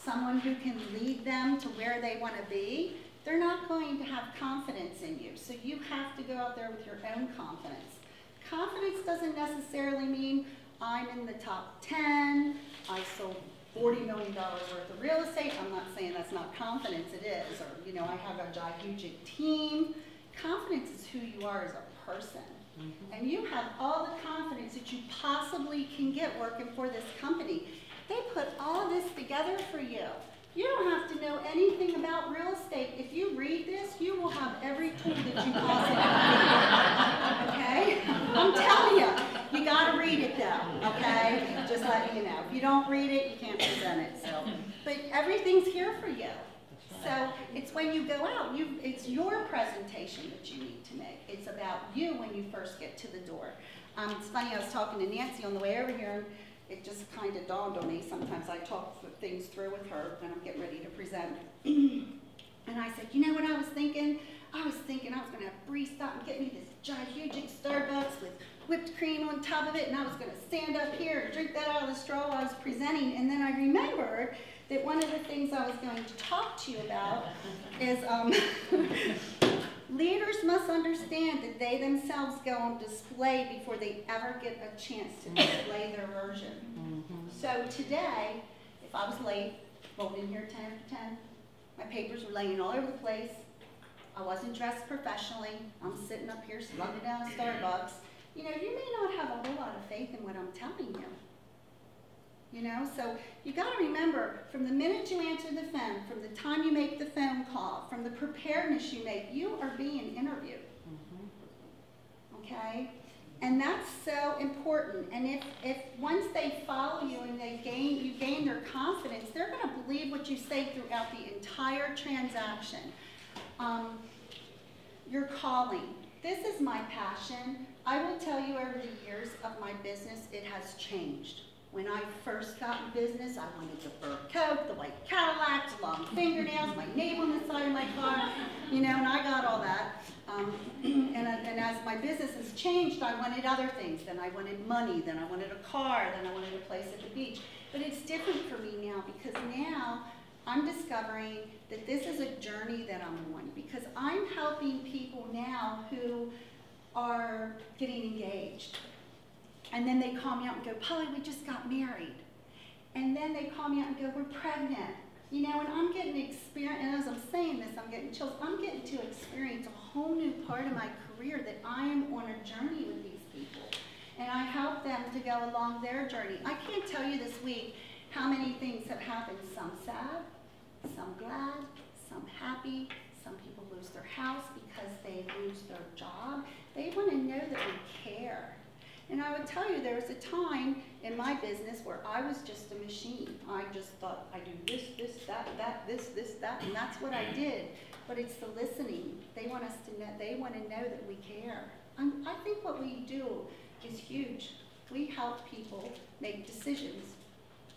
someone who can lead them to where they want to be, they're not going to have confidence in you. So you have to go out there with your own confidence. Confidence doesn't necessarily mean I'm in the top 10, I sold $40 million worth of real estate. I'm not saying that's not confidence, it is. Or, you know, I have a gigantic team. Confidence is who you are as a person. And you have all the confidence that you possibly can get working for this company. They put all this together for you. You don't have to know anything about real estate. If you read this, you will have every tool that you possibly need. Okay? I'm telling you, you got to read it though, okay? Just letting you know. If you don't read it, you can't present it. So, but everything's here for you. So it's when you go out, it's your presentation that you need to make. It's about you when you first get to the door. It's funny, I was talking to Nancy on the way over here. It just kind of dawned on me. Sometimes I talk things through with her when I'm getting ready to present. And I said, you know what I was thinking? I was thinking I was going to have Bree stop and get me this gigantic Starbucks with whipped cream on top of it, and I was going to stand up here and drink that out of the straw while I was presenting. And then I remembered that one of the things I was going to talk to you about is leaders must understand that they themselves go on display before they ever get a chance to display their version. So today, if I was late, rolled in here 10 after 10, my papers were laying all over the place, I wasn't dressed professionally, I'm sitting up here slugging down Starbucks, you know, you may not have a whole lot of faith in what I'm telling you. You know, so you got to remember, from the minute you answer the phone, from the time you make the phone call, from the preparedness you make, you are being interviewed. Okay? And that's so important. And if once they follow you and you gain their confidence, they're going to believe what you say throughout the entire transaction. Your calling. This is my passion. I will tell you, over the years of my business, it has changed. When I first got in business, I wanted the fur coat, the white Cadillac, the long fingernails, my name on the side of my car, you know, and I got all that. And as my business has changed, I wanted other things. Then I wanted money, then I wanted a car, then I wanted a place at the beach. But it's different for me now, because now I'm discovering that this is a journey that I'm on, because I'm helping people now who are getting engaged. And then they call me out and go, Polly, we just got married. And then they call me out and go, we're pregnant. You know, and I'm getting experience, and as I'm saying this, I'm getting chills. I'm getting to experience a whole new part of my career that I am on a journey with these people. And I help them to go along their journey. I can't tell you this week how many things have happened. Some sad, some glad, some happy. Some people lose their house because they lose their job. They want to know that we care. And I would tell you, there was a time in my business where I was just a machine. I just thought, I do this, that, and that's what I did. But it's the listening. They want us to know, they want to know that we care. I think what we do is huge. We help people make decisions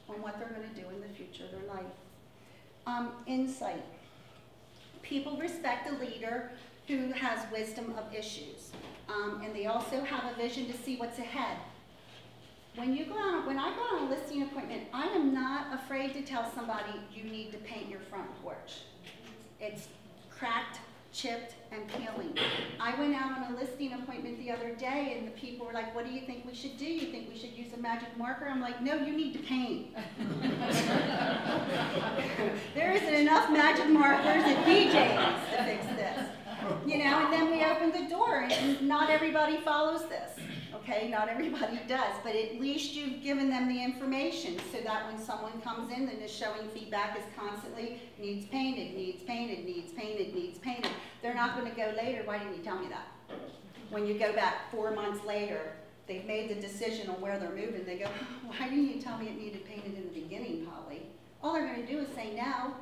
on what they're going to do in the future of their life. Insight. People respect a leader who has wisdom of issues. And they also have a vision to see what's ahead. When I go on a listing appointment, I am not afraid to tell somebody you need to paint your front porch. It's cracked, chipped, and peeling. I went out on a listing appointment the other day, and the people were like, what do you think we should do? You think we should use a magic marker? I'm like, no, you need to paint. There isn't enough magic markers at BJ's to fix this. You know, and then we opened the door, and not everybody follows this, okay? Not everybody does, but at least you've given them the information so that when someone comes in and is showing feedback is constantly needs painted, needs painted, needs painted, needs painted. They're not going to go later, why didn't you tell me that? When you go back 4 months later, they've made the decision on where they're moving, they go, why didn't you tell me it needed painted in the beginning, Polly? All they're going to do is say no,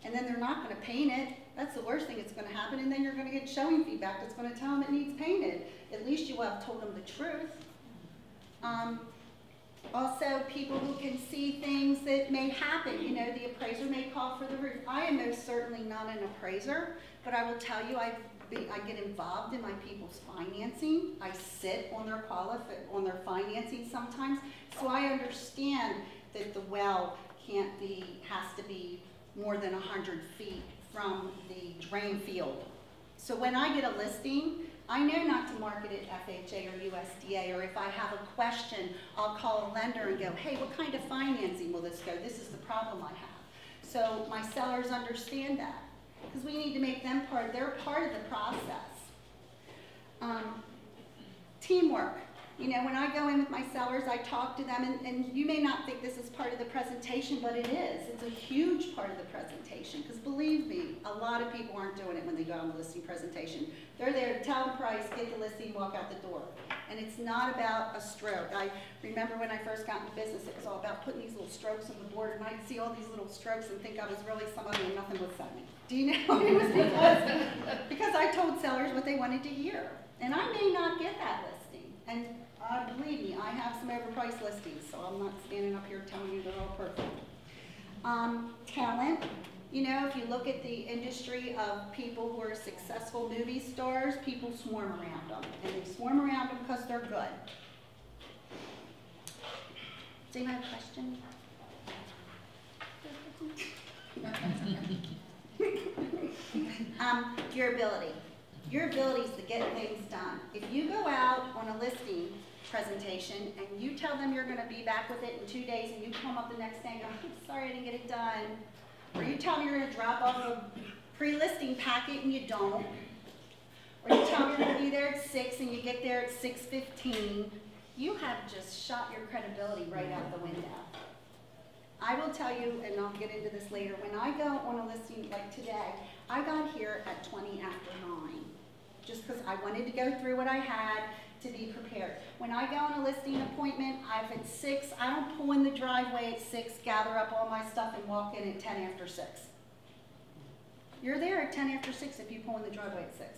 and then they're not going to paint it. That's the worst thing that's going to happen, and then you're going to get showing feedback that's going to tell them it needs painted. At least you will have told them the truth. Also, people who can see things that may happen. You know, the appraiser may call for the roof. I am most certainly not an appraiser, but I will tell you I get involved in my people's financing. I sit on their financing sometimes, so I understand that the well has to be more than 100 feet from the drain field. So when I get a listing, I know not to market it FHA or USDA, or if I have a question, I'll call a lender and go, hey, what kind of financing will this go? This is the problem I have. So my sellers understand that, because we need to make them they're part of the process. Teamwork. You know, when I go in with my sellers, I talk to them, and you may not think this is part of the presentation, but it is. It's a huge part of the presentation, because believe me, a lot of people aren't doing it when they go on the listing presentation. They're there to tell them price, get the listing, walk out the door. And it's not about a stroke. I remember when I first got into business, it was all about putting these little strokes on the board, and I'd see all these little strokes and think I was really somebody and nothing was selling. Do you know? It was because I told sellers what they wanted to hear. And I may not get that listing. And believe me, I have some overpriced listings, so I'm not standing up here telling you they're all perfect. Talent. You know, if you look at the industry of people who are successful movie stars, people swarm around them. And they swarm around them because they're good. Does anyone have a question? Your ability. Your ability is to get things done. If you go out on a listing presentation and you tell them you're going to be back with it in 2 days and you come up the next day and go, I'm sorry I didn't get it done, or you tell them you're going to drop off a pre-listing packet and you don't, or you tell them you're going to be there at 6 and you get there at 6:15, you have just shot your credibility right out the window. I will tell you, and I'll get into this later, when I go on a listing like today, I got here at 20 after 9, just because I wanted to go through what I had to be prepared. When I go on a listing appointment, I'm at 6, I don't pull in the driveway at 6, gather up all my stuff and walk in at 10 after 6. You're there at 10 after 6 if you pull in the driveway at 6.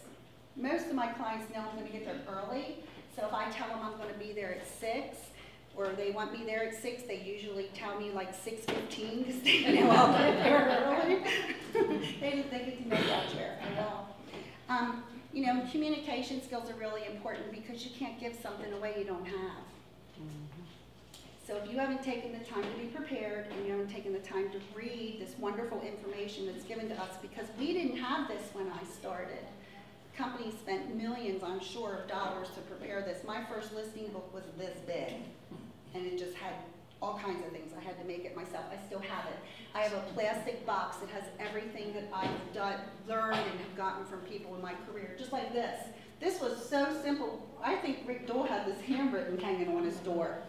Most of my clients know I'm going to get there early, so if I tell them I'm going to be there at 6, or they want me there at 6, they usually tell me like 6:15 because they know I'll get there early. they get to know that chair. You know, communication skills are really important because you can't give something away you don't have. So if you haven't taken the time to be prepared and you haven't taken the time to read this wonderful information that's given to us, because we didn't have this when I started. Companies spent millions, I'm sure, of dollars to prepare this. My first listing book was this big, and it just had all kinds of things. I had to make it myself. I still have it. I have a plastic box that has everything that I've learned and have gotten from people in my career, just like this. This was so simple. I think Rick Dole had this handwritten hanging on his door.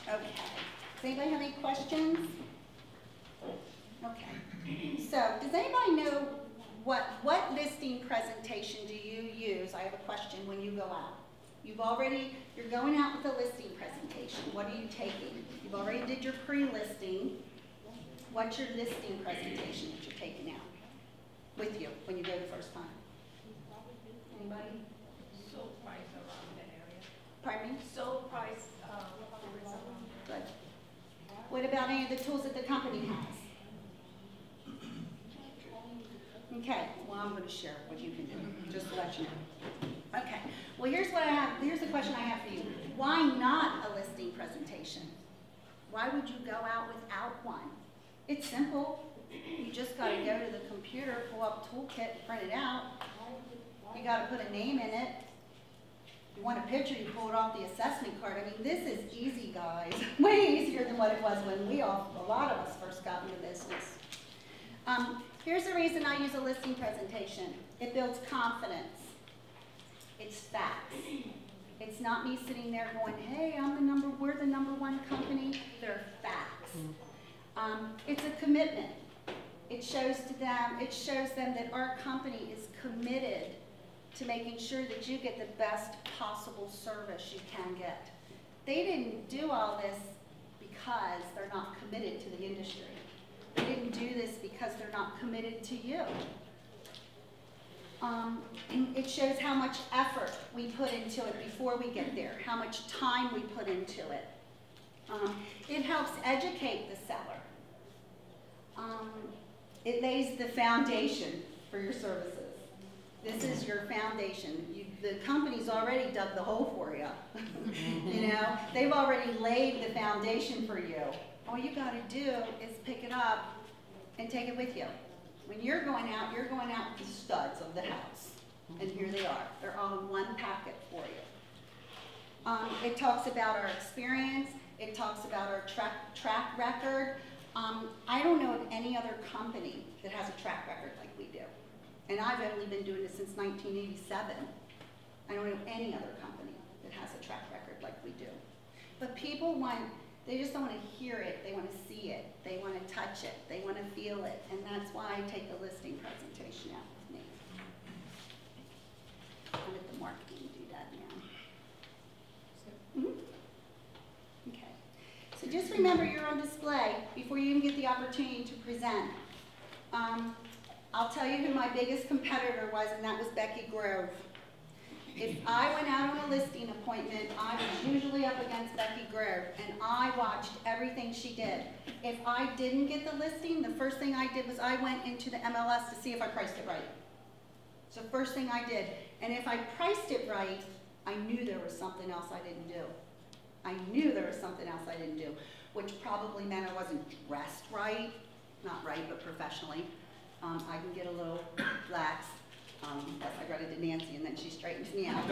Okay. Does anybody have any questions? Okay. So, does anybody know what listing presentation do you use? I have a question when you go out. You're going out with a listing presentation. What are you taking? You've already did your pre-listing. What's your listing presentation that you're taking out with you when you go the first time? Anybody? Sold price around the area. Pardon me? Sold price around. Good. What about any of the tools that the company has? Okay, well, I'm going to share what you can do, just to let you know. Okay, well, here's the question I have for you. Why not a listing presentation? Why would you go out without one? It's simple. You just got to go to the computer, pull up Toolkit, print it out. You got to put a name in it. You want a picture, you pull it off the assessment card. I mean, this is easy, guys. Way easier than what it was when a lot of us first got into business. Here's the reason I use a listing presentation. It builds confidence. It's facts. It's not me sitting there going, hey, we're the number one company. They're facts. It's a commitment. It shows them that our company is committed to making sure that you get the best possible service you can get. They didn't do all this because they're not committed to the industry. They didn't do this because they're not committed to you. It shows how much effort we put into it before we get there, how much time we put into it. It helps educate the seller. It lays the foundation for your services. This is your foundation. The company's already dug the hole for you. You know, they've already laid the foundation for you. All you got to do is pick it up and take it with you. When you're going out with the studs of the house. And here they are. They're all in one packet for you. It talks about our experience. It talks about our track record. I don't know of any other company that has a track record like we do. And I've only been doing this since 1987. I don't know any other company that has a track record like we do. But people they just don't want to hear it, they want to see it, they want to touch it, they want to feel it, and that's why I take the listing presentation out with me. I'll let the marketing do that now. Okay. So just remember you're on display before you even get the opportunity to present. I'll tell you who my biggest competitor was, and that was Becky Grove. If I went out on a listing appointment, I was usually up against Becky Grove, and I watched everything she did. If I didn't get the listing, the first thing I did was I went into the MLS to see if I priced it right. So first thing I did. And if I priced it right, I knew there was something else I didn't do. I knew there was something else I didn't do, which probably meant I wasn't dressed right. Not right, but professionally. I can get a little lax. I got it to Nancy, and then she straightens me out.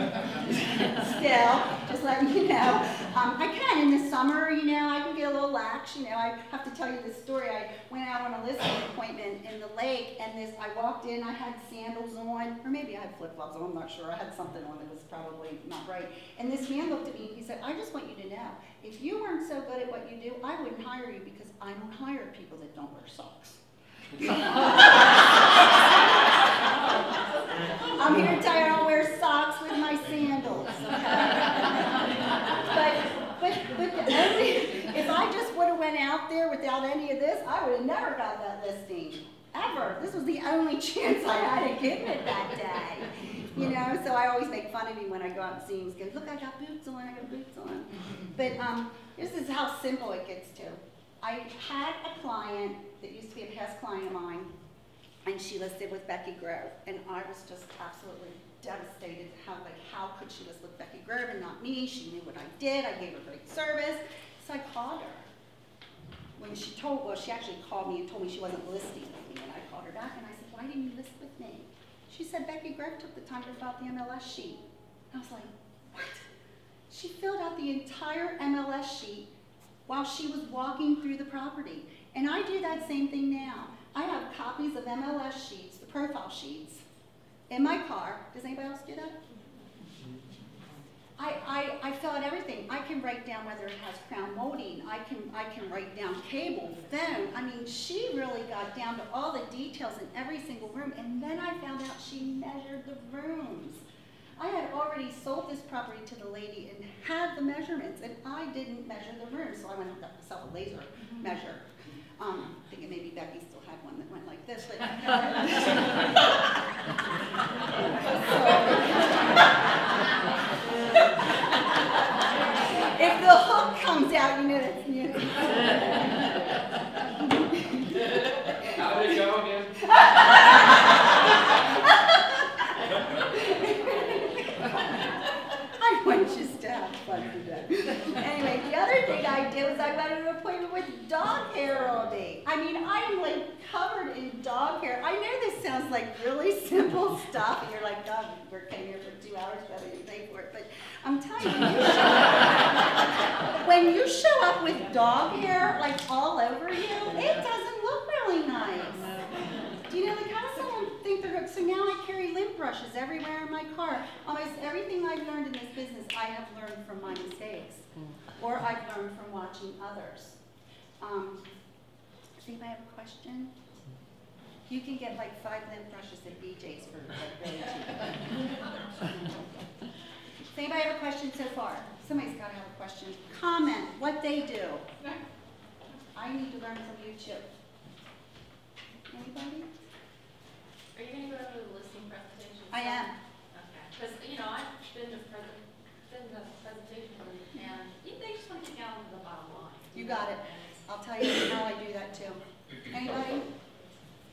Still, just letting you know. I can in the summer, you know, I can get a little lax. You know, I have to tell you this story. I went out on a listing appointment in the lake, and I walked in, I had sandals on, or maybe I had flip-flops on, I'm not sure. I had something on that was probably not right. And this man looked at me, and he said, I just want you to know, if you weren't so good at what you do, I wouldn't hire you because I don't hire people that don't wear socks. I'm here to tell you I don't wear socks with my sandals, okay? If I just would have went out there without any of this, I would have never got that listing, ever. This was the only chance I had to give it that day, you know? So I always make fun of him when I go out and see him. He goes, look, I got boots on, I got boots on. But this is how simple it gets to. I had a client that used to be a past client of mine, and she listed with Becky Grove, and I was just absolutely devastated. How could she list with Becky Grove and not me? She knew what I did. I gave her great service. So I called her. When she actually called me and told me she wasn't listing with me, and I called her back, and I said, why didn't you list with me? She said, Becky Grove took the time to fill out the MLS sheet. I was like, what? She filled out the entire MLS sheet while she was walking through the property. And I do that same thing now. I have copies of MLS sheets, the profile sheets, in my car. Does anybody else do that? I fill out everything. I can write down whether it has crown molding. I can write down cable, phone. I mean, she really got down to all the details in every single room. And then I found out she measured the rooms. I had already sold this property to the lady and had the measurements, and I didn't measure the rooms, so I went and got myself a laser measure. Thinking maybe Becky still had one that went like this, but if the hook comes out, you know that's new. How did it go again? I want just to have fun today. Anyway, the other thing I did was I went to an appointment with dog hair all day. I mean, I'm like covered in dog hair. I know this sounds like really simple stuff, and you're like, God, we came here for 2 hours, but I didn't pay for it. But I'm telling you, when you show up with dog hair like all over you, it doesn't look really nice. Do you know, like how does someone think they're, so now I carry lip lint brushes everywhere in my car. Almost everything I've learned in this business, I have learned from my mistakes, or I've learned from watching others. Does anybody have a question? You can get like 5 lint brushes at BJ's for like really cheap. Does anybody have a question so far? Somebody's got to have a question. Comment what they do. I need to learn from you too. Anybody? Are you gonna go to the listing presentation? I am. Okay, because, you know, I've been to presentations and they just want to get down to the bottom line. You got it. I'll tell you how I do that too. Anybody?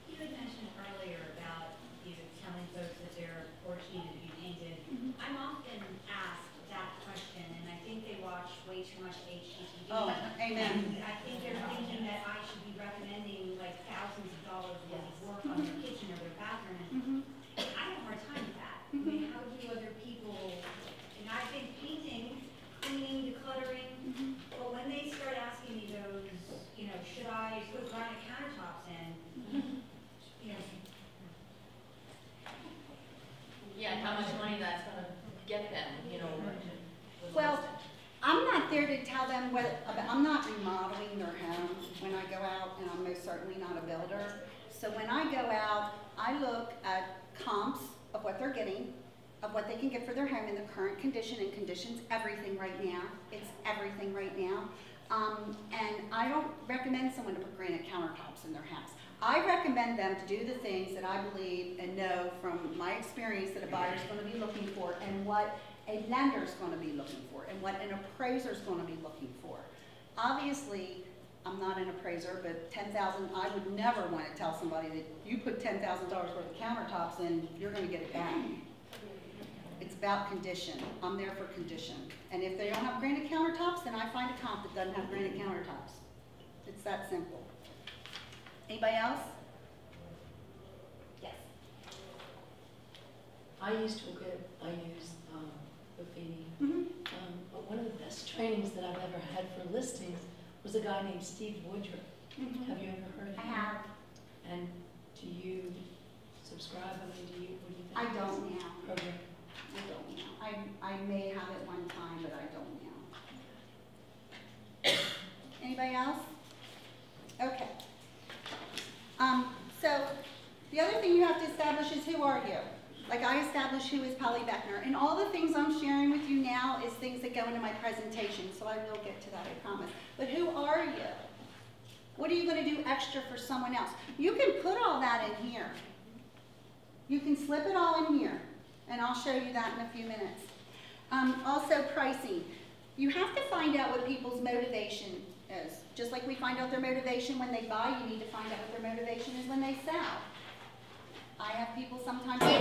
You had mentioned earlier about you telling folks that they're fortunate to be painted. I'm often asked that question, and I think they watch way too much HGTV. Oh, amen. I think they're thinking that I should be recommending like thousands of dollars worth of work on their kitchen or their bathroom. And I have a hard time with that. I mean, how do other people, and I've been painting, cleaning, decluttering, but when they start asking me those, you know, should I put granite countertops in, you know. Yeah, how much money that's gonna get them, you know. Well, I'm not there to tell them what, I'm not remodeling their home when I go out, and I'm most certainly not a builder. So when I go out, I look at comps of what they're getting, of what they can get for their home in the current condition, and conditions everything right now. It's everything right now. And I don't recommend someone to put granite countertops in their house. I recommend them to do the things that I believe and know from my experience that a buyer's going to be looking for, and what a lender's going to be looking for, and what an appraiser's going to be looking for. Obviously, I'm not an appraiser, but $10,000, I would never want to tell somebody that you put $10,000 worth of countertops in, you're going to get it back. It's about condition. I'm there for condition. And if they don't have granite countertops, then I find a comp that doesn't have granite countertops. It's that simple. Anybody else? Yes. I use Buffini. But one of the best trainings that I've ever had for listings was a guy named Steve Woodruff. Have you ever heard of him? I have. And do you subscribe? I mean, what do you think? I don't now. Okay. I don't know. I may have it one time, but I don't know. Anybody else? Okay. So the other thing you have to establish is, who are you? Like, I established who is Polly Beckner, and all the things I'm sharing with you now is things that go into my presentation, so I will get to that, I promise. But who are you? What are you going to do extra for someone else? You can put all that in here. You can slip it all in here, and I'll show you that in a few minutes. Also, pricing. You have to find out what people's motivation is. Just like we find out their motivation when they buy, you need to find out what their motivation is when they sell. I have people sometimes say,